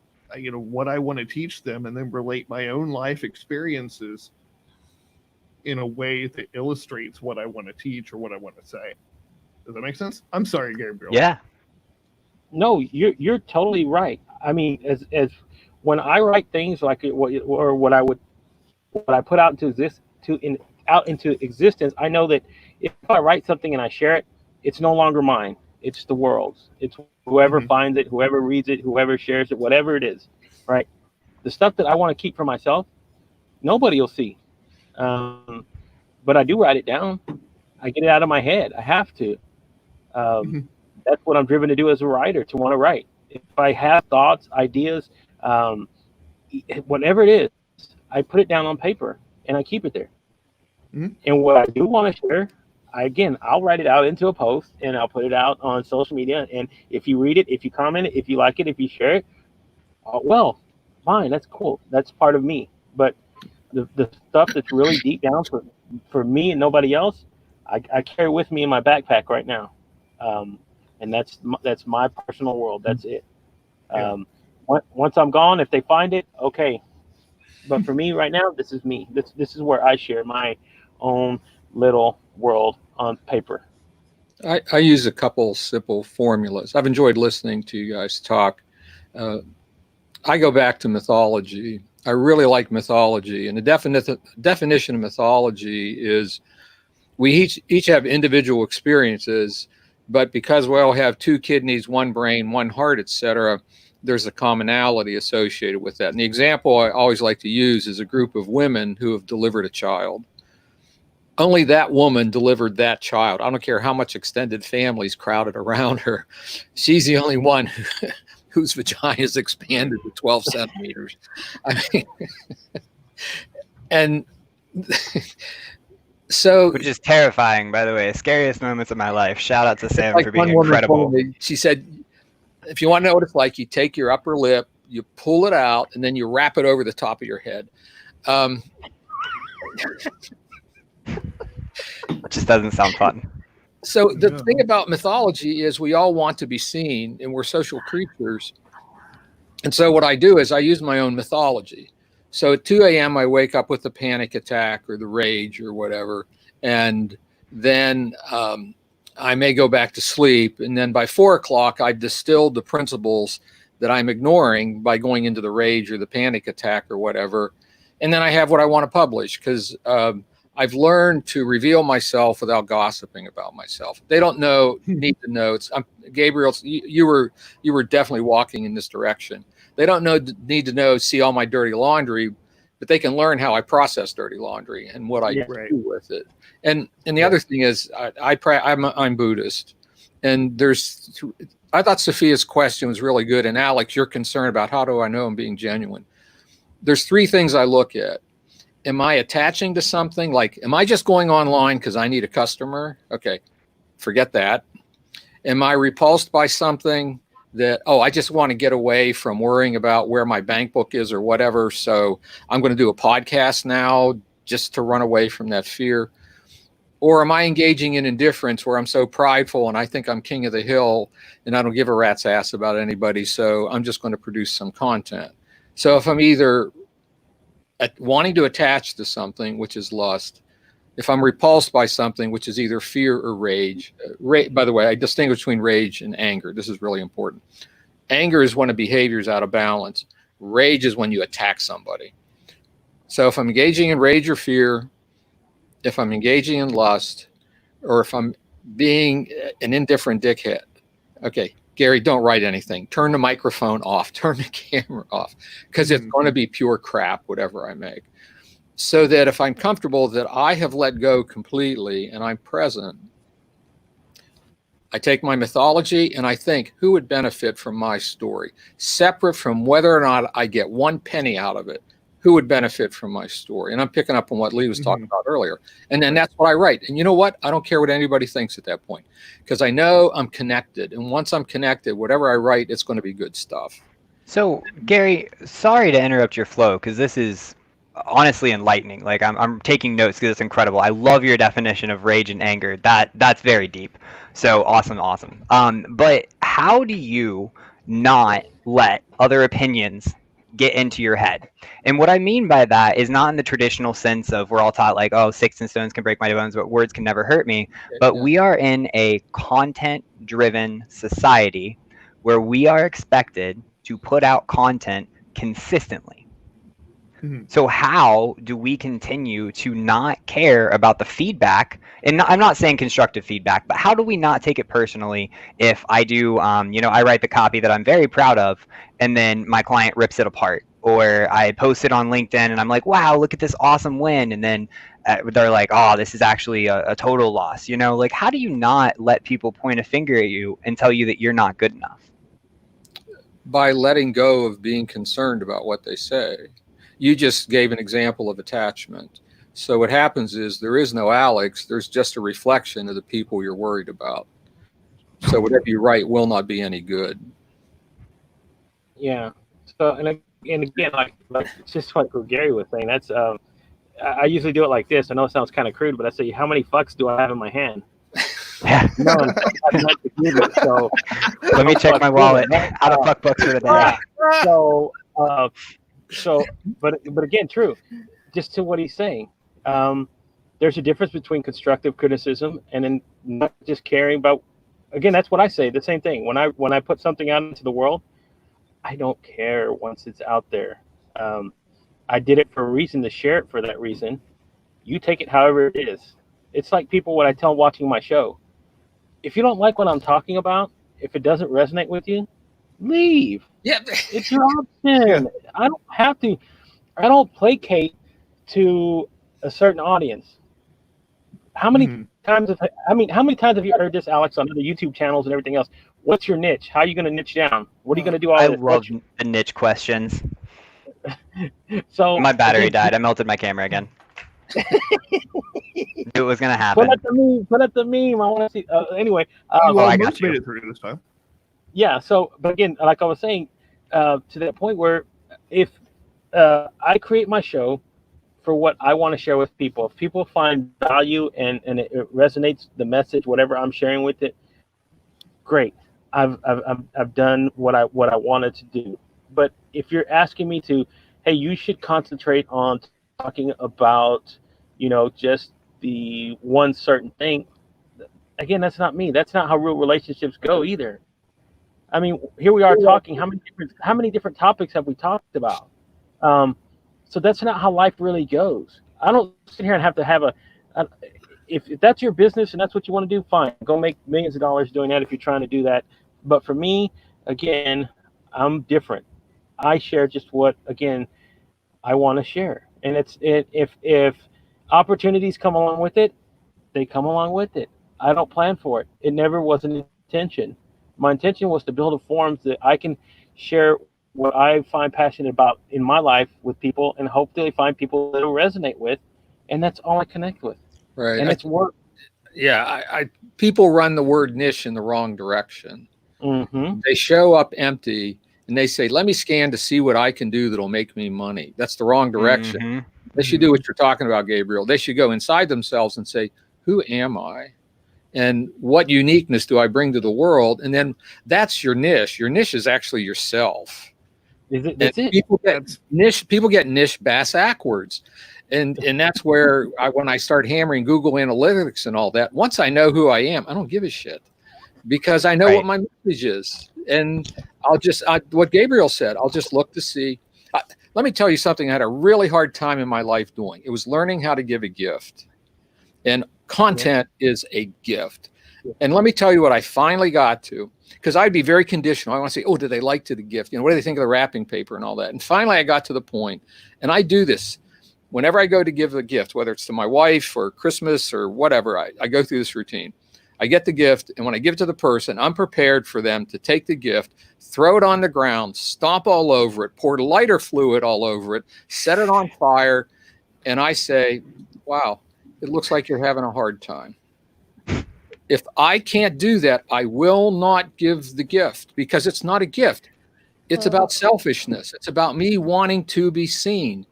Speaker 3: what I want to teach them, and then relate my own life experiences in a way that illustrates what I want to teach or what I want to say. Does that make sense? I'm sorry, Gabriel.
Speaker 1: Yeah.
Speaker 4: No, you're totally right. I mean, as when I write things like what I put out into existence, I know that if I write something and I share it, it's no longer mine. It's the world's. It's whoever finds it, whoever reads it, whoever shares it, whatever it is, right? The stuff that I want to keep for myself, nobody will see. But I do write it down. I get it out of my head. I have to. That's what I'm driven to do as a writer, to want to write. If I have thoughts, ideas, whatever it is, I put it down on paper and I keep it there. And what I do want to share, I'll write it out into a post and I'll put it out on social media. And if you read it, if you comment it, if you like it, if you share it, well, fine, that's cool. That's part of me. But the stuff that's really deep down for me and nobody else, I carry with me in my backpack right now. And that's my personal world. That's it. Once I'm gone, if they find it, okay. But for me right now, this is me. This is where I share my own little world on paper.
Speaker 5: I use a couple simple formulas. I've enjoyed listening to you guys talk. I go back to mythology. I really like mythology. And the definition of mythology is we each have individual experiences, but because we all have two kidneys, one brain, one heart, etc., there's a commonality associated with that. And the example I always like to use is a group of women who have delivered a child. Only that woman delivered that child. I don't care how much extended family's crowded around her. She's the only one whose vagina is expanded to 12 centimeters. I mean, and so,
Speaker 1: which is terrifying, by the way. Scariest moments of my life. Shout out to Sam for being
Speaker 5: one woman
Speaker 1: incredible.
Speaker 5: told me, she said, if you want to know what it's like, you take your upper lip, you pull it out, and then you wrap it over the top of your head.
Speaker 1: It just doesn't sound fun.
Speaker 5: So the thing about mythology is we all want to be seen, and we're social creatures. And so what I do is I use my own mythology. So at 2 a.m., I wake up with the panic attack or the rage or whatever. And then I may go back to sleep. And then by 4 o'clock, I've distilled the principles that I'm ignoring by going into the rage or the panic attack or whatever. And then I have what I want to publish, because I've learned to reveal myself without gossiping about myself. They don't need to know. Gabriel, you were definitely walking in this direction. They don't need to know, see all my dirty laundry, but they can learn how I process dirty laundry and what I do with it. And the other thing is, I'm Buddhist, and I thought Sophia's question was really good. And Alex, your concern about how do I know I'm being genuine? There's 3 things I look at. Am I attaching to something? Like, am I just going online because I need a customer? Okay, forget that. Am I repulsed by something that, I just want to get away from worrying about where my bank book is or whatever, so I'm going to do a podcast now just to run away from that fear? Or am I engaging in indifference where I'm so prideful and I think I'm king of the hill and I don't give a rat's ass about anybody, so I'm just going to produce some content. So if I'm either wanting to attach to something, which is lust, if I'm repulsed by something, which is either fear or rage. By the way, I distinguish between rage and anger. This is really important. Anger is when a behavior is out of balance. Rage is when you attack somebody. So if I'm engaging in rage or fear, if I'm engaging in lust, or if I'm being an indifferent dickhead, okay, Gary, don't write anything. Turn the microphone off. Turn the camera off, because it's going to be pure crap, whatever I make. So that if I'm comfortable that I have let go completely and I'm present, I take my mythology and I think, who would benefit from my story? Separate from whether or not I get one penny out of it, who would benefit from my story? And I'm picking up on what Lee was talking about earlier. And then that's what I write. And you know what? I don't care what anybody thinks at that point, because I know I'm connected. And once I'm connected, whatever I write, it's going to be good stuff.
Speaker 1: So, Gary, sorry to interrupt your flow, because this is honestly enlightening. Like, I'm taking notes because it's incredible. I love your definition of rage and anger. That's very deep. So awesome. But how do you not let other opinions get into your head? And what I mean by that is not in the traditional sense of we're all taught like, oh, sticks and stones can break my bones, but words can never hurt me. But we are in a content-driven society where we are expected to put out content consistently. So how do we continue to not care about the feedback? And I'm not saying constructive feedback, but how do we not take it personally if I do, I write the copy that I'm very proud of, and then my client rips it apart? Or I post it on LinkedIn and I'm like, wow, look at this awesome win. And then they're like, oh, this is actually a total loss. Like, how do you not let people point a finger at you and tell you that you're not good enough?
Speaker 5: By letting go of being concerned about what they say. You just gave an example of attachment. So what happens is there is no Alex. There's just a reflection of the people you're worried about. So whatever you write will not be any good.
Speaker 4: Yeah. So and again, like just like what Gary was saying, that's I usually do it like this. I know it sounds kind of crude, but I say, how many fucks do I have in my hand? No, so
Speaker 1: let me check my wallet. Out of fuck bucks for the day.
Speaker 4: But again, true. Just to what he's saying, there's a difference between constructive criticism and then not just caring about. Again, that's what I say. The same thing. When I put something out into the world, I don't care once it's out there. I did it for a reason, to share it for that reason. You take it however it is. It's like people when I tell them watching my show, if you don't like what I'm talking about, if it doesn't resonate with you, leave.
Speaker 5: Yeah,
Speaker 4: it's your option. I don't have to. I don't placate to a certain audience. How many times have you heard this, Alex, on other YouTube channels and everything else? What's your niche? How are you going to niche down? What are you going to do?
Speaker 1: I love the niche questions. So my battery died. I melted my camera again. It was going to happen.
Speaker 4: Put up the meme. I want to see. Anyway,
Speaker 3: I got you. Made it through this time.
Speaker 4: Yeah. So, but again, like I was saying, to that point where if I create my show for what I want to share with people, if people find value and it resonates, the message, whatever I'm sharing with it, great. I've done what I wanted to do. But if you're asking me to, hey, you should concentrate on talking about, just the one certain thing. Again, that's not me. That's not how real relationships go either. I mean, here we are talking. How many different topics have we talked about? So that's not how life really goes. I don't sit here and have to have if that's your business and that's what you want to do, fine. Go make millions of dollars doing that if you're trying to do that. But for me, again, I'm different. I share just what, again, I want to share. And if opportunities come along with it, they come along with it. I don't plan for it. It never was an intention. My intention was to build a forum that I can share what I find passionate about in my life with people, and hopefully find people that will resonate with, and that's all I connect with.
Speaker 5: Right.
Speaker 4: And it's work.
Speaker 5: Yeah, people run the word niche in the wrong direction.
Speaker 4: Mm-hmm.
Speaker 5: They show up empty and they say, let me scan to see what I can do that'll make me money. That's the wrong direction. Mm-hmm. They should do what you're talking about, Gabriel. They should go inside themselves and say, who am I? And what uniqueness do I bring to the world? And then that's your niche. Your niche is actually yourself.
Speaker 4: Is it? That's it.
Speaker 5: People get niche backwards. And that's where when I start hammering Google Analytics and all that, once I know who I am, I don't give a shit, because I know what my message is. And what Gabriel said, I'll just look to see. Let me tell you something I had a really hard time in my life doing. It was learning how to give a gift. And content is a gift. And let me tell you what I finally got to, because I'd be very conditional. I want to say, oh, do they like the gift? What do they think of the wrapping paper and all that? And finally I got to the point, and I do this whenever I go to give a gift, whether it's to my wife or Christmas or whatever. I go through this routine. I get the gift, and when I give it to the person, I'm prepared for them to take the gift, throw it on the ground, stomp all over it, pour lighter fluid all over it, set it on fire, and I say, wow, it looks like you're having a hard time. If I can't do that, I will not give the gift, because it's not a gift. It's about selfishness. It's about me wanting to be seen.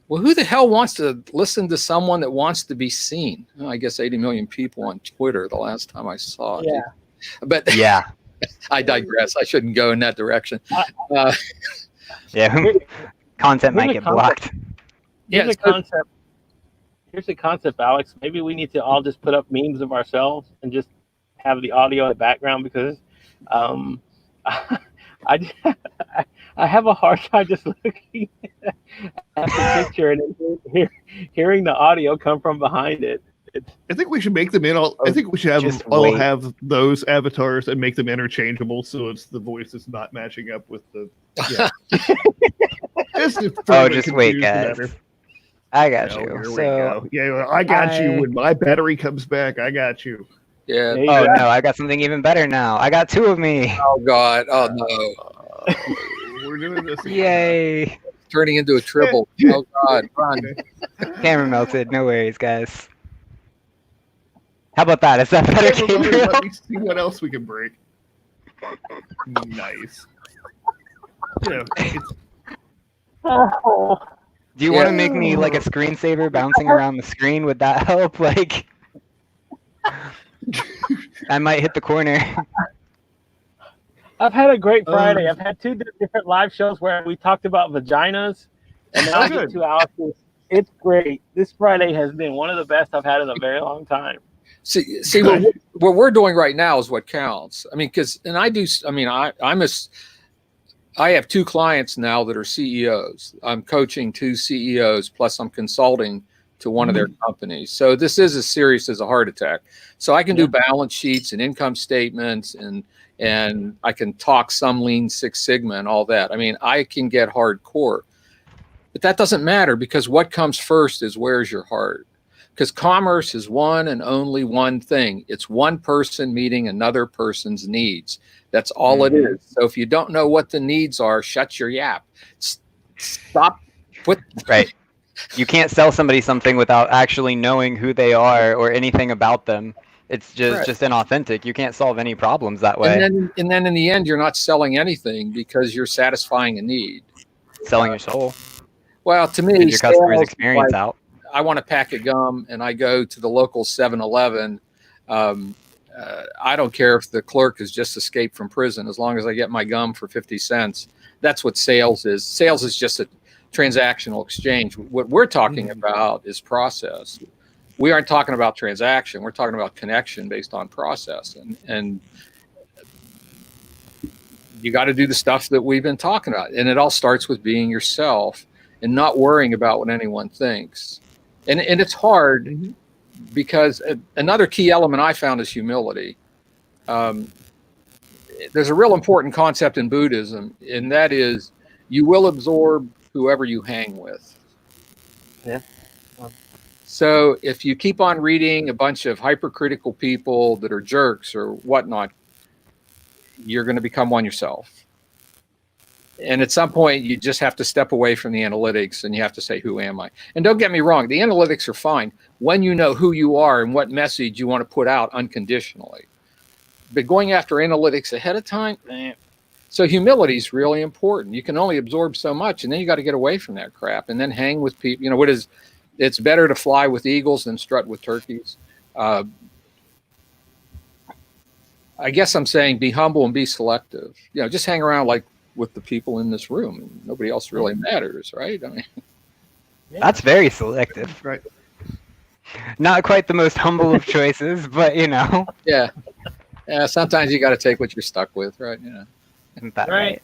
Speaker 5: Well, who the hell wants to listen to someone that wants to be seen? Well, I guess 80 million people on Twitter the last time I saw it.
Speaker 4: Yeah.
Speaker 5: But yeah, I digress. I shouldn't go in that direction.
Speaker 1: Content might get blocked.
Speaker 4: Here's a concept, Alex. Maybe we need to all just put up memes of ourselves and just have the audio in the background, because I have a hard time just looking at the picture and hearing the audio come from behind it.
Speaker 3: I think we should make them I think we should have those avatars and make them interchangeable, so it's the voice is not matching up with the. Yeah.
Speaker 1: Just wait, guys.
Speaker 3: Better.
Speaker 1: I got you. So
Speaker 3: yeah, I got you. When my battery comes back, I got you.
Speaker 5: Yeah.
Speaker 1: Oh no, I got something even better now. I got two of me.
Speaker 5: Oh God. Oh no.
Speaker 3: We're doing this.
Speaker 1: Yay!
Speaker 5: Turning into a triple. Oh God. Run.
Speaker 1: Camera melted. No worries, guys. How about that? Is that better, Gabriel?
Speaker 3: Let me see what else we can break. Nice.
Speaker 1: Do you want to make me like a screensaver bouncing around the screen? Would that help? Like, I might hit the corner.
Speaker 4: I've had a great Friday. I've had 2 different live shows where we talked about vaginas, and now I get 2 hours. It's great. This Friday has been one of the best I've had in a very long time.
Speaker 5: See what we're doing right now is what counts. I mean, I have 2 clients now that are CEOs. I'm coaching 2 CEOs, plus I'm consulting to one of their companies. So this is as serious as a heart attack. So I can do balance sheets and income statements, and I can talk some Lean Six Sigma and all that. I mean, I can get hardcore, but that doesn't matter, because what comes first is, where's your heart? Because commerce is one and only one thing. It's one person meeting another person's needs. That's all it is. So if you don't know what the needs are, shut your yap. Stop.
Speaker 1: Right. You can't sell somebody something without actually knowing who they are or anything about them. It's just inauthentic. You can't solve any problems that way.
Speaker 5: And then in the end, you're not selling anything, because you're satisfying a need.
Speaker 1: Selling your soul.
Speaker 5: Well, to me,
Speaker 1: your customer's experience out.
Speaker 5: I want a pack of gum, and I go to the local 7-Eleven. I don't care if the clerk has just escaped from prison, as long as I get my gum for 50 cents. That's what sales is. Sales is just a transactional exchange. What we're talking about is process. We aren't talking about transaction. We're talking about connection based on process. And you got to do the stuff that we've been talking about. And it all starts with being yourself and not worrying about what anyone thinks. And it's hard, because another key element I found is humility. There's a real important concept in Buddhism, and that is, you will absorb whoever you hang with.
Speaker 4: Yeah.
Speaker 5: So if you keep on reading a bunch of hypercritical people that are jerks or whatnot, you're going to become one yourself. And at some point, you just have to step away from the analytics, and you have to say, who am I? And don't get me wrong, the analytics are fine when you know who you are and what message you want to put out unconditionally. But going after analytics ahead of time, So humility is really important. You can only absorb so much, and then you got to get away from that crap and then hang with people. It's better to fly with eagles than strut with turkeys. Uh, I guess I'm saying be humble and be selective. You know, just hang around like with the people in this room, and nobody else really matters, right? I mean,
Speaker 1: That's very selective.
Speaker 3: Right.
Speaker 1: Not quite the most humble of choices, but you know.
Speaker 5: yeah. Sometimes you got to take what you're stuck with, right? You know.
Speaker 1: Isn't that
Speaker 4: Right.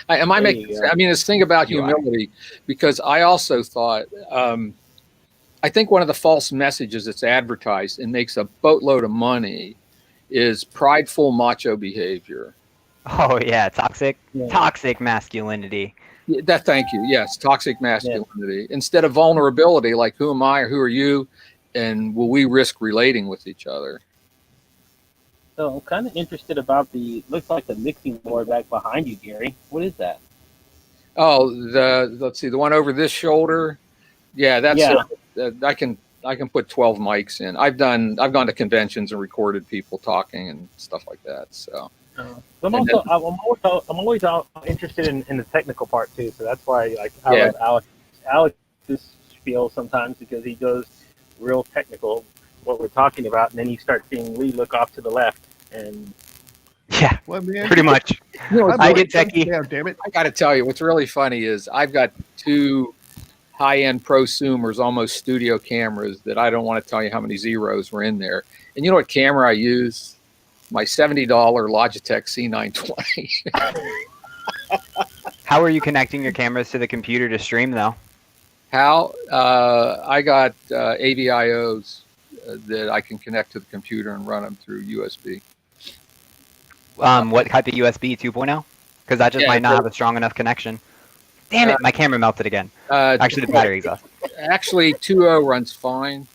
Speaker 1: right?
Speaker 5: Am I making? I mean, this thing about humility, because I also thought, I think one of the false messages that's advertised and makes a boatload of money is prideful macho behavior.
Speaker 1: Oh yeah, toxic masculinity.
Speaker 5: Thank you. Yes, toxic masculinity instead of vulnerability, like who am I or who are you, and will we risk relating with each other?
Speaker 4: So I'm kind of interested about looks like the mixing board back behind you, Gary. What is that?
Speaker 5: Oh, let's see, the one over this shoulder. Yeah, that's I can put 12 mics in. I've gone to conventions and recorded people talking and stuff like that. So
Speaker 4: I'm always interested in the technical part too. So that's why I love Alex's spiel sometimes, because he goes real technical what we're talking about, and then you start seeing Lee look off to the left and
Speaker 1: pretty much.
Speaker 5: You know,
Speaker 1: I get techie.
Speaker 3: Yeah, damn it.
Speaker 5: I got to tell you, what's really funny is I've got 2 high-end prosumers, almost studio cameras that I don't want to tell you how many zeros were in there. And you know what camera I use? My $70 Logitech C920.
Speaker 1: How are you connecting your cameras to the computer to stream though?
Speaker 5: How? I got AVIOs that I can connect to the computer and run them through USB.
Speaker 1: What type of USB 2.0? Because that just might not have a strong enough connection. Damn it, my camera melted again. Actually, the battery exhaust.
Speaker 5: Actually, 2.0 runs fine.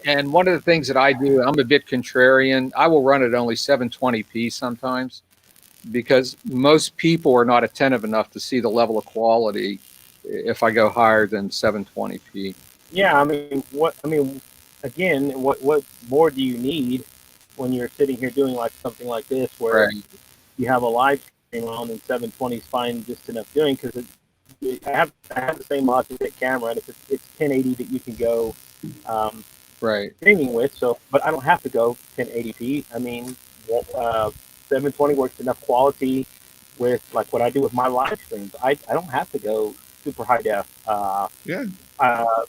Speaker 5: And one of the things that I do, I'm a bit contrarian. I will run at only 720p sometimes, because most people are not attentive enough to see the level of quality if I go higher than 720p.
Speaker 4: Yeah, what more do you need when you're sitting here doing like something like this, where you have a live stream on and 720 is fine, just enough doing, because I have the same Logitech camera, and it's 1080 that you can go streaming with. So, but I don't have to go 1080p. 720 works enough quality with like what I do with my live streams. I don't have to go super high def.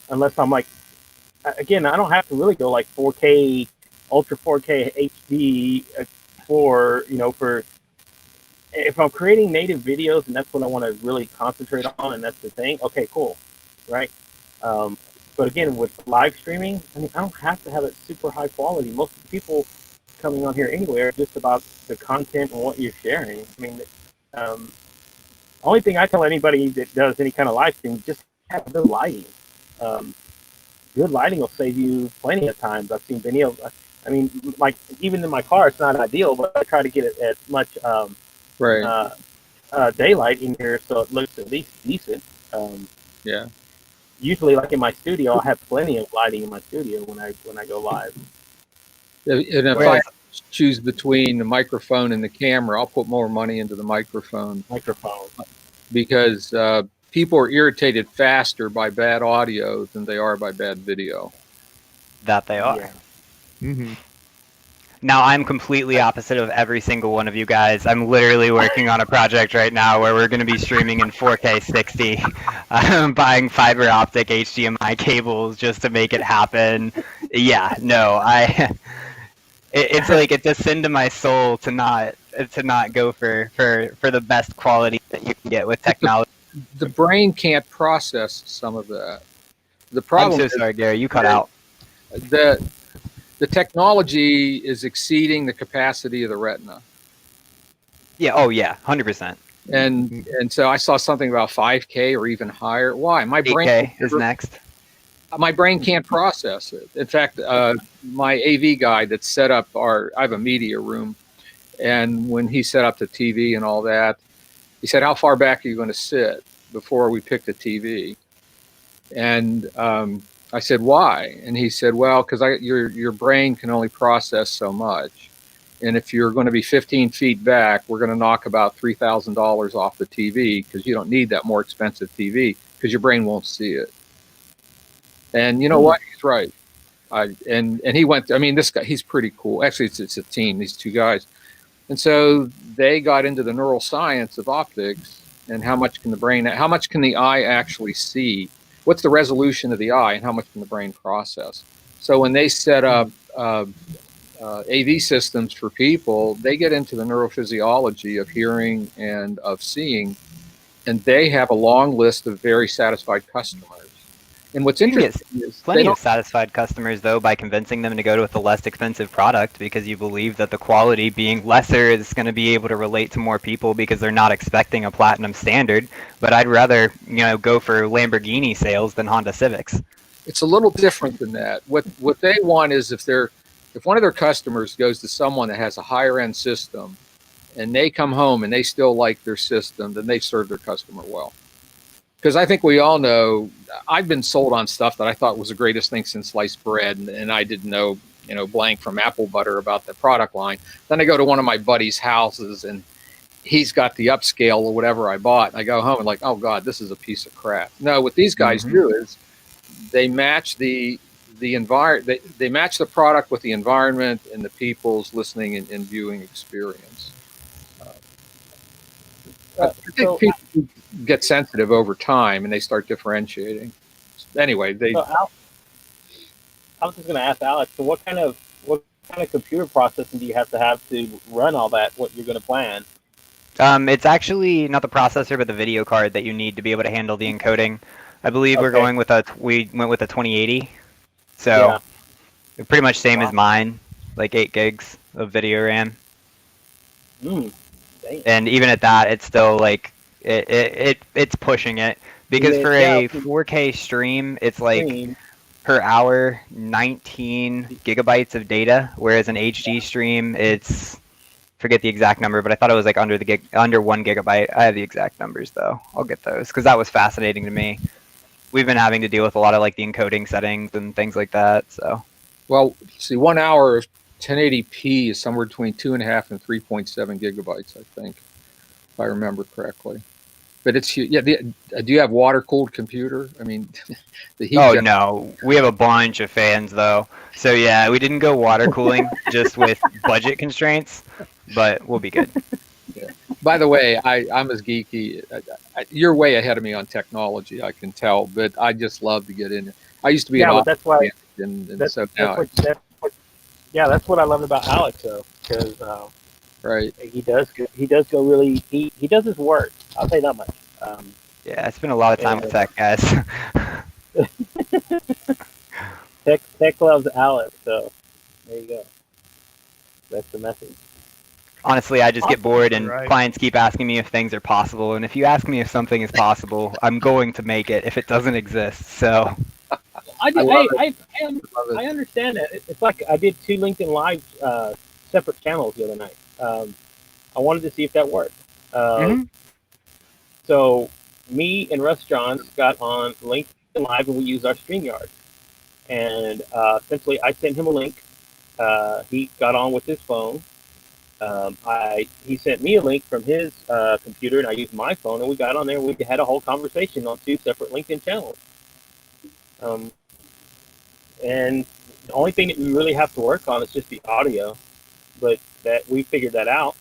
Speaker 4: Unless I'm like, again, I don't have to really go like 4K, ultra 4K HD for if I'm creating native videos and that's what I want to really concentrate on, and that's the thing. Okay, cool, right? But again, with live streaming, I don't have to have it super high quality. Most of the people coming on here anyway are just about the content and what you're sharing. Only thing I tell anybody that does any kind of live stream, just have good lighting. Good lighting will save you plenty of times. I've seen videos. Like even in my car, it's not ideal, but I try to get it as much daylight in here so it looks at least decent. Usually, like in my studio, I have plenty of lighting in my studio when I go live.
Speaker 5: And if I choose between the microphone and the camera, I'll put more money into the microphone. Because people are irritated faster by bad audio than they are by bad video.
Speaker 1: That they are.
Speaker 3: Yeah. Mm-hmm.
Speaker 1: Now, I'm completely opposite of every single one of you guys. I'm literally working on a project right now where we're going to be streaming in 4K 60. I'm buying fiber optic HDMI cables just to make it happen. Yeah, no, it's like it's a sin to my soul to not go for the best quality that you can get with technology.
Speaker 5: The brain can't process some of that. The problem
Speaker 1: I'm so sorry, Gary, you cut out.
Speaker 5: The technology is exceeding the capacity of the retina.
Speaker 1: Yeah. Oh, yeah. 100%.
Speaker 5: And so I saw something about 5K or even higher. Why? My brain
Speaker 1: 8K is next.
Speaker 5: My brain can't process it. In fact, my AV guy that set up I have a media room, and when he set up the TV and all that, he said, "How far back are you going to sit before we pick the TV?" And I said, "Why?" And he said, "Well, because your brain can only process so much. And if you're going to be 15 feet back, we're going to knock about $3,000 off the TV, because you don't need that more expensive TV, because your brain won't see it." And you know what? He's right. And he went. I mean, this guy, he's pretty cool. Actually, it's a team. These two guys, and so they got into the neuroscience of optics and how much can the eye actually see? What's the resolution of the eye, and how much can the brain process? So when they set up AV systems for people, they get into the neurophysiology of hearing and of seeing, and they have a long list of very satisfied customers. And what's interesting is
Speaker 1: plenty of satisfied customers, though, by convincing them to go with a less expensive product because you believe that the quality being lesser is going to be able to relate to more people because they're not expecting a platinum standard. But I'd rather, go for Lamborghini sales than Honda Civics.
Speaker 5: It's a little different than that. What they want is if one of their customers goes to someone that has a higher end system and they come home and they still like their system, then they serve their customer well. Because I think we all know, I've been sold on stuff that I thought was the greatest thing since sliced bread, and I didn't know, blank from apple butter about the product line. Then I go to one of my buddy's houses and he's got the upscale or whatever I bought. And I go home and like, oh God, this is a piece of crap. No, what these guys do is they match the environment. They match the product with the environment and the people's listening and viewing experience. I think people get sensitive over time and they start differentiating. Anyway,
Speaker 4: I was just going to ask Alex, so what kind of computer processing do you have to run all that, what you're going to plan?
Speaker 1: It's actually not the processor, but the video card that you need to be able to handle the encoding. I believe we went with a 2080. So pretty much same as mine, like 8 gigs of video RAM. And even at that, it's still like it's pushing it because for a 4K stream, it's like per hour 19 gigabytes of data, whereas an HD stream, it's forget the exact number, but I thought it was like under 1 gigabyte. I have the exact numbers though. I'll get those because that was fascinating to me. We've been having to deal with a lot of like the encoding settings and things like that. So,
Speaker 5: well, see, 1 hour of 1080p is somewhere between 2.5 and 3.7 gigabytes, I think, if I remember correctly. But it's do you have water cooled computer? I mean, the heat.
Speaker 1: Oh no, we have a bunch of fans though. So yeah, we didn't go water cooling just with budget constraints, but we'll be good.
Speaker 5: Yeah. By the way, I'm as geeky. You're way ahead of me on technology, I can tell, but I just love to get in it. I used to be an
Speaker 4: that's why.
Speaker 5: That's
Speaker 4: what I love about Alex, though, because
Speaker 5: right,
Speaker 4: he does go really. He does his work. I'll say that much.
Speaker 1: Yeah, I spent a lot of time with tech guys.
Speaker 4: Tech loves Alex, so there you go. That's the message.
Speaker 1: Honestly, I just get bored and clients keep asking me if things are possible. And if you ask me if something is possible, I'm going to make it if it doesn't exist. So
Speaker 4: I understand that. It's like I did 2 LinkedIn Live separate channels the other night. I wanted to see if that worked. So me and Russ Johns got on LinkedIn Live and we used our StreamYard. And essentially I sent him a link. He got on with his phone. He sent me a link from his computer, and I used my phone, and we got on there, and we had a whole conversation on 2 separate LinkedIn channels. And the only thing that we really have to work on is just the audio, but that we figured that out.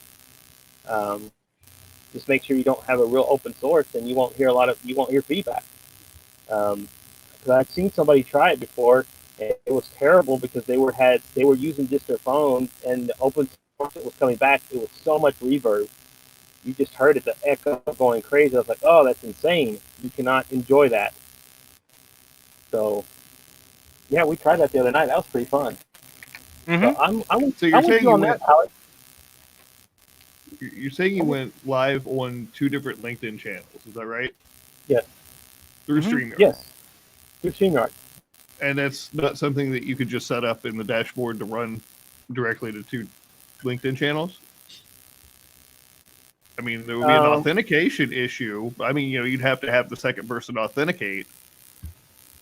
Speaker 4: Just make sure you don't have a real open source, and you won't hear feedback. Because I've seen somebody try it before, and it was terrible because they were using just their phone, and the open source that was coming back, it was so much reverb. You just heard it, the echo going crazy. I was like, oh, that's insane. You cannot enjoy that. So, yeah, we tried that the other night. That was pretty fun. So
Speaker 3: you're saying you
Speaker 4: on that, Alex.
Speaker 3: You're saying you went live on 2 different LinkedIn channels, is that right?
Speaker 4: Yes.
Speaker 3: Through StreamYard?
Speaker 4: Yes. Through StreamYard.
Speaker 3: And that's not something that you could just set up in the dashboard to run directly to 2 LinkedIn channels? I mean, there would be an authentication issue. I mean, you'd have to have the second person authenticate.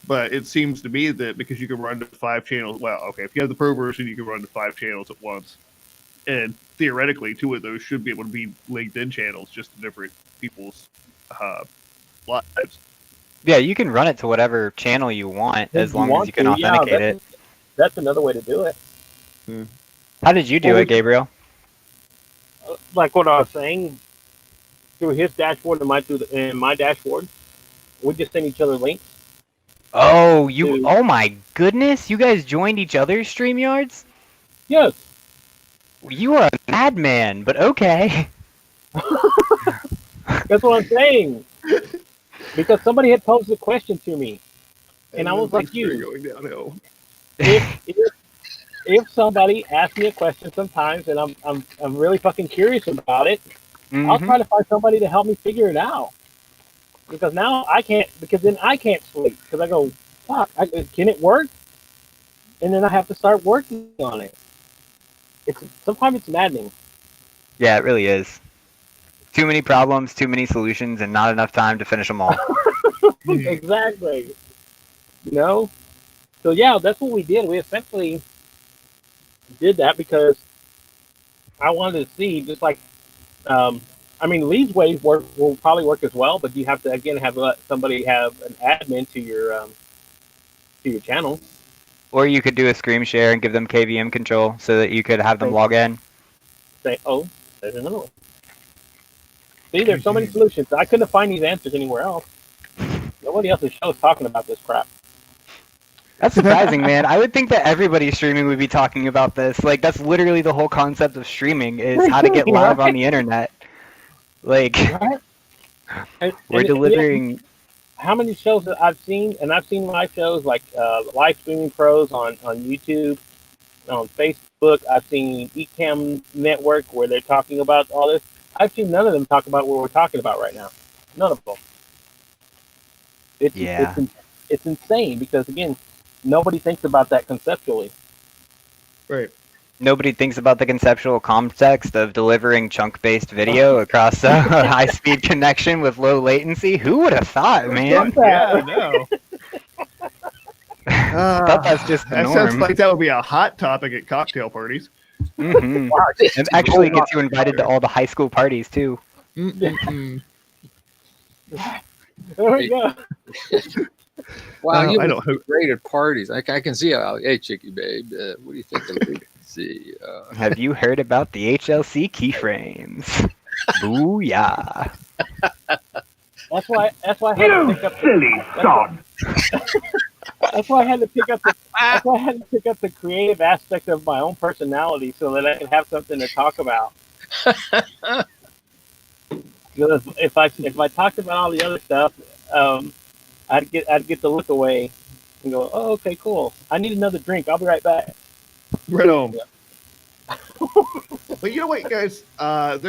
Speaker 3: But it seems to me that because you can run to 5 channels, well, okay, if you have the pro version, you can run to 5 channels at once. And theoretically, 2 of those should be able to be LinkedIn channels, just to different people's lives.
Speaker 1: Yeah, you can run it to whatever channel you want as long as you can authenticate it.
Speaker 4: that's another way to do it.
Speaker 1: How did you do it, Gabriel?
Speaker 4: Like what I was saying, through his dashboard and my dashboard, we just send each other links.
Speaker 1: Oh, oh my goodness, you guys joined each other's StreamYards?
Speaker 4: Yes.
Speaker 1: You are a madman, but okay.
Speaker 4: That's what I'm saying. Because somebody had posed a question to me, and I was like,
Speaker 3: going downhill.
Speaker 4: If somebody asks me a question sometimes, and I'm really fucking curious about it, I'll try to find somebody to help me figure it out. Because now I can't. Because then I can't sleep. Because I go, fuck, can it work? And then I have to start working on it. Sometimes it's maddening.
Speaker 1: Yeah, it really is. Too many problems, too many solutions, and not enough time to finish them all.
Speaker 4: Exactly. You know? So yeah, that's what we did. We essentially did that because I wanted to see, just like, I mean, Lee's ways will probably work as well, but you have to again let somebody have an admin to your channel.
Speaker 1: Or you could do a screen share and give them KVM control so that you could have them log in.
Speaker 4: Say, oh, there's another one. See, there's so many solutions. I couldn't find these answers anywhere else. Nobody else's show is talking about this crap.
Speaker 1: That's surprising, man. I would think that everybody streaming would be talking about this. Like, that's literally the whole concept of streaming, is how to get live on the internet. Like, we're delivering...
Speaker 4: How many shows that I've seen, and I've seen live shows like Live Streaming Pros on YouTube, on Facebook. I've seen Ecam Network where they're talking about all this. I've seen none of them talk about what we're talking about right now. None of them. It's insane because, again, nobody thinks about that conceptually.
Speaker 3: Right.
Speaker 1: Nobody thinks about the conceptual context of delivering chunk-based video across a high-speed connection with low latency. Who would have thought, man?
Speaker 3: Yeah, I know.
Speaker 1: Thought that's just the
Speaker 3: that
Speaker 1: norm.
Speaker 3: sounds like that would be a hot topic at cocktail parties.
Speaker 1: Mm-hmm. And actually gets you invited to all the high school parties, too.
Speaker 4: There we go.
Speaker 5: Wow,
Speaker 3: I don't
Speaker 5: you're great at parties. I can see how. Hey, Chicky babe, what do you think of latency?
Speaker 1: Have you heard about the HLC keyframes? Booyah!
Speaker 4: That's why I had to pick up.
Speaker 2: Silly son.
Speaker 4: That's why I had to pick up the. That's why I had to pick up the creative aspect of my own personality so that I could have something to talk about. Because if I talked about all the other stuff, I'd get to look away and go, oh, okay, cool. I need another drink. I'll be right back.
Speaker 3: Right on. But you know what, guys? Not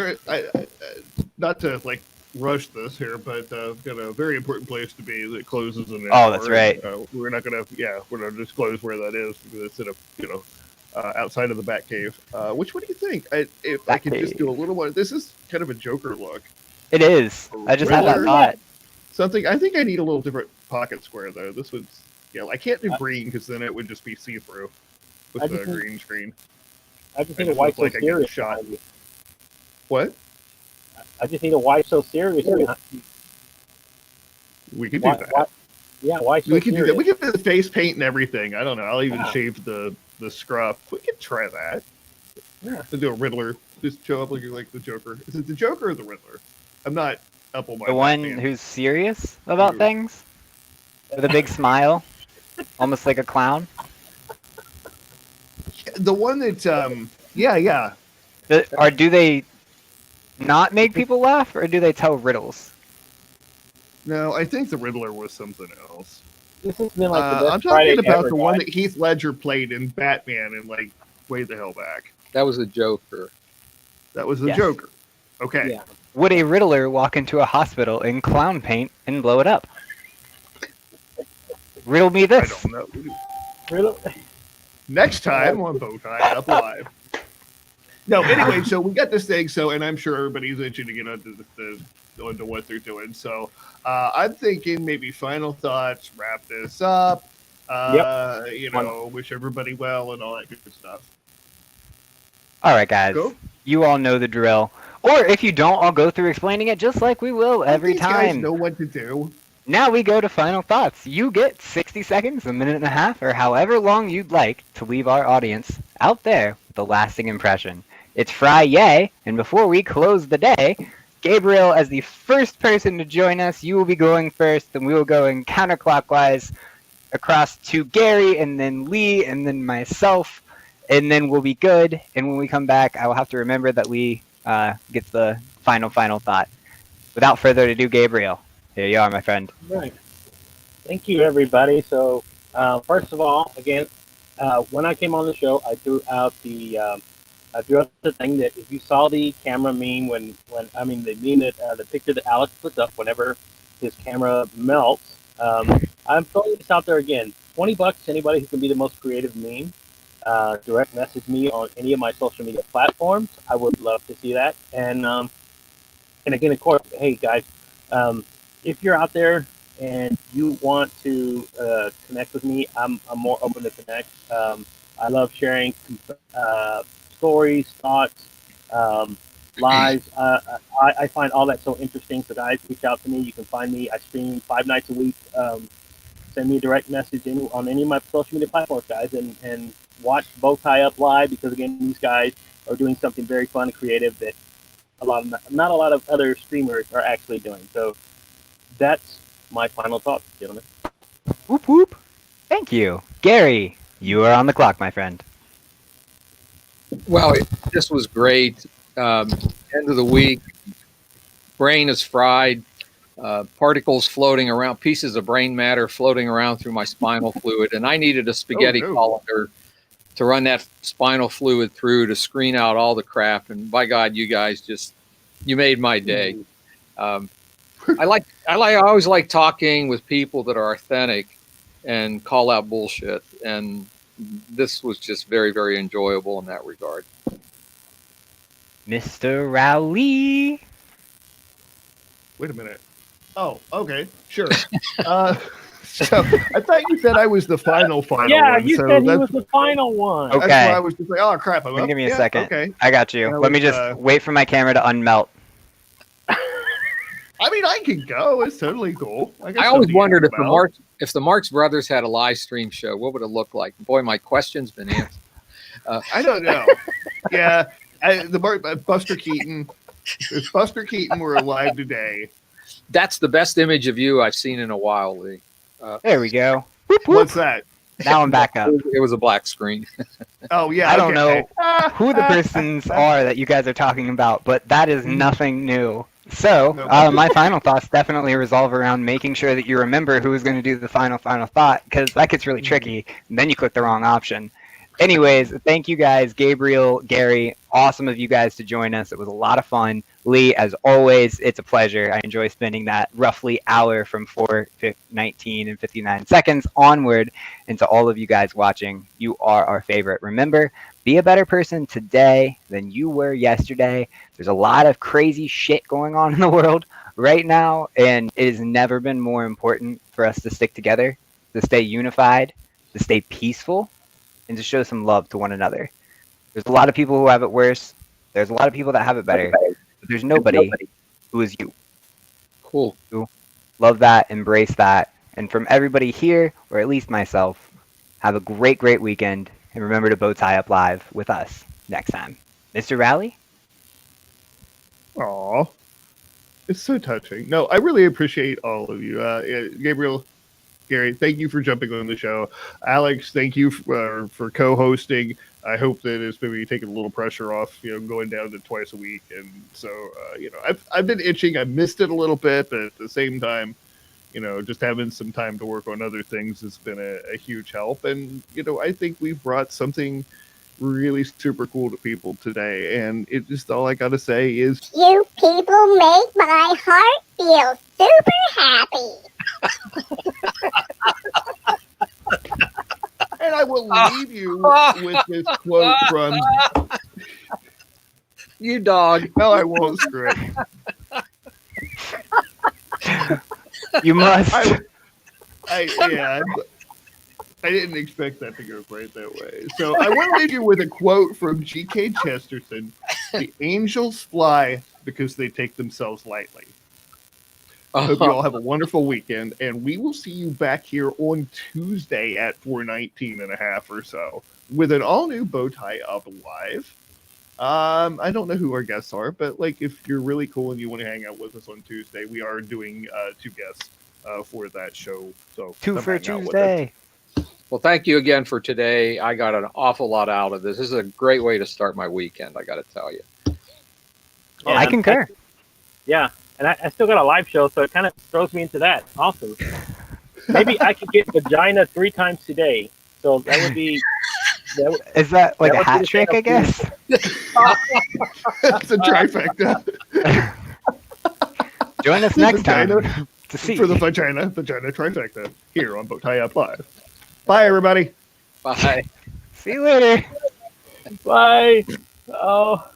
Speaker 3: to like rush this here, but I've got a very important place to be that closes in an hour.
Speaker 1: That's right.
Speaker 3: We're not gonna disclose where that is because it's in a outside of the Batcave. Which one do you think? If I could just do a little more, this is kind of a Joker look.
Speaker 1: It is. I just had that thought.
Speaker 3: Something. I think I need a little different pocket square though. This one's I can't do green because then it would just be see through with the green screen.
Speaker 4: I just need a white so serious
Speaker 3: shot. What?
Speaker 4: I just need a why so serious.
Speaker 3: We could do that.
Speaker 4: Yeah, why so
Speaker 3: we can
Speaker 4: serious?
Speaker 3: do that. We can do the face paint and everything. I don't know. I'll even shave the scruff. We could try that.
Speaker 4: Yeah.
Speaker 3: To do a Riddler. Just show up looking like the Joker. Is it the Joker or the Riddler? I'm not up on my.
Speaker 1: The one who's serious about things? With a big smile? Almost like a clown?
Speaker 3: The one that, yeah.
Speaker 1: Do they not make people laugh, or do they tell riddles?
Speaker 3: No, I think the Riddler was something else.
Speaker 4: This has been like the best
Speaker 3: I'm
Speaker 4: Friday
Speaker 3: talking about
Speaker 4: ever,
Speaker 3: the one that Heath Ledger played in Batman and like way the hell back.
Speaker 5: That was the Joker.
Speaker 3: That was the Joker. Okay.
Speaker 4: Yeah.
Speaker 1: Would a Riddler walk into a hospital in clown paint and blow it up? Riddle me this.
Speaker 3: I don't know.
Speaker 4: Riddle.
Speaker 3: Next time on BowtieUP Live. No, anyway, so we got this thing. So, and I'm sure everybody's itching to get onto what they're doing. So, I'm thinking maybe final thoughts, wrap this up. Wish everybody well and all that good stuff.
Speaker 1: All right, guys.
Speaker 3: Go.
Speaker 1: You all know the drill. Or if you don't, I'll go through explaining it just like we will every
Speaker 3: These
Speaker 1: time.
Speaker 3: guys know what to do.
Speaker 1: Now we go to final thoughts. You get 60 seconds, a minute and a half, or however long you'd like to leave our audience out there with a lasting impression. It's Friday, and before we close the day, Gabriel, as the first person to join us, you will be going first, and we will go in counterclockwise across to Gary, and then Lee, and then myself, and then we'll be good. And when we come back, I will have to remember that Lee gets the final thought. Without further ado, Gabriel, here you are, my friend.
Speaker 4: Right. Thank you, everybody. So, first of all, again, when I came on the show, I threw out the thing that if you saw the camera meme the meme that the picture that Alex puts up whenever his camera melts. I'm throwing this out there again. $20 to anybody who can be the most creative meme. Direct message me on any of my social media platforms. I would love to see that. And again, of course, hey guys, if you're out there and you want to connect with me, I'm more open to connect. I love sharing stories, thoughts, lives. I find all that so interesting. So guys, reach out to me. You can find me. I stream 5 nights a week. Send me a direct message on any of my social media platforms, guys, and watch BowtieUP live, because again, these guys are doing something very fun and creative that not a lot of other streamers are actually doing. So that's my final thoughts, gentlemen.
Speaker 1: Whoop whoop. Thank you. Gary, you are on the clock, my friend.
Speaker 5: Well, this was great. End of the week, brain is fried, particles floating around, pieces of brain matter floating around through my spinal fluid, and I needed a spaghetti colander to run that spinal fluid through to screen out all the crap. And by God, you guys you made my day. I always like talking with people that are authentic and call out bullshit. And this was just very, very enjoyable in that regard.
Speaker 1: Mr. Rowley.
Speaker 3: Wait a minute. Oh, okay, sure. So I thought you said I was the final
Speaker 4: Yeah,
Speaker 3: one.
Speaker 4: you said he was the final one.
Speaker 1: Okay.
Speaker 3: That's why I was just like, oh crap.
Speaker 1: Give me a second.
Speaker 3: Okay.
Speaker 1: I got you. Let me just wait for my camera to unmelt.
Speaker 3: I mean, I can go. It's totally cool.
Speaker 5: I always wondered if the Marx Brothers had a live stream show, what would it look like? Boy, my question's been answered.
Speaker 3: I don't know. Yeah, Buster Keaton. If Buster Keaton were alive today,
Speaker 5: that's the best image of you I've seen in a while, Lee.
Speaker 1: There we go. Whoop, whoop.
Speaker 3: What's that?
Speaker 1: Now I'm back up.
Speaker 5: It was a black screen.
Speaker 3: Oh yeah.
Speaker 1: I don't know who the persons are that you guys are talking about, but that is nothing new. So my final thoughts definitely revolve around making sure that you remember who is going to do the final thought, because that gets really tricky, and then you click the wrong option. Anyways, thank you guys, Gabriel, Gary. Awesome of you guys to join us. It was a lot of fun. Lee, as always, it's a pleasure. I enjoy spending that roughly hour from 4:19 and 59 seconds onward. And to all of you guys watching, you are our favorite. Remember, be a better person today than you were yesterday. There's a lot of crazy shit going on in the world right now, and it has never been more important for us to stick together, to stay unified, to stay peaceful, and to show some love to one another. There's a lot of people who have it worse. There's a lot of people that have it better. But there's nobody who is you.
Speaker 5: Cool.
Speaker 1: Love that. Embrace that. And from everybody here, or at least myself, have a great, great weekend. And remember to BowtieUP live with us next time. Mr. Rowley?
Speaker 3: Aw. It's so touching. No, I really appreciate all of you. Gabriel, Gary, thank you for jumping on the show. Alex, thank you for co-hosting. I hope that it's maybe taking a little pressure off, going down to twice a week. And so, I've been itching. I missed it a little bit, but at the same time, just having some time to work on other things has been a huge help. And, I think we've brought something really super cool to people today. And it just, all I got to say is,
Speaker 6: you people make my heart feel super happy.
Speaker 3: And I will leave you with this quote from...
Speaker 5: You dog.
Speaker 3: No, I won't, screw it.
Speaker 1: You must.
Speaker 3: I didn't expect that to go quite that way. So I want to leave you with a quote from G.K. Chesterton. The angels fly because they take themselves lightly. Hope you all have a wonderful weekend, and we will see you back here on Tuesday at 4:19.5 or so with an all-new BowtieUP Live. I don't know who our guests are, but like if you're really cool and you want to hang out with us on Tuesday, we are doing 2 guests for that show. So
Speaker 1: 2 for Tuesday.
Speaker 5: Well, thank you again for today. I got an awful lot out of this. This is a great way to start my weekend, I got to tell you.
Speaker 1: Yeah, I concur.
Speaker 4: Yeah, and I still got a live show, so it kind of throws me into that. Awesome. Maybe I could get vagina 3 times today. So that would be...
Speaker 1: Is that like a hat trick, I guess?
Speaker 3: That's a trifecta.
Speaker 1: Join us next time to see.
Speaker 3: For the vagina trifecta here on BowtieUP Live. Bye, everybody.
Speaker 5: Bye.
Speaker 1: See you later.
Speaker 4: Bye. Oh.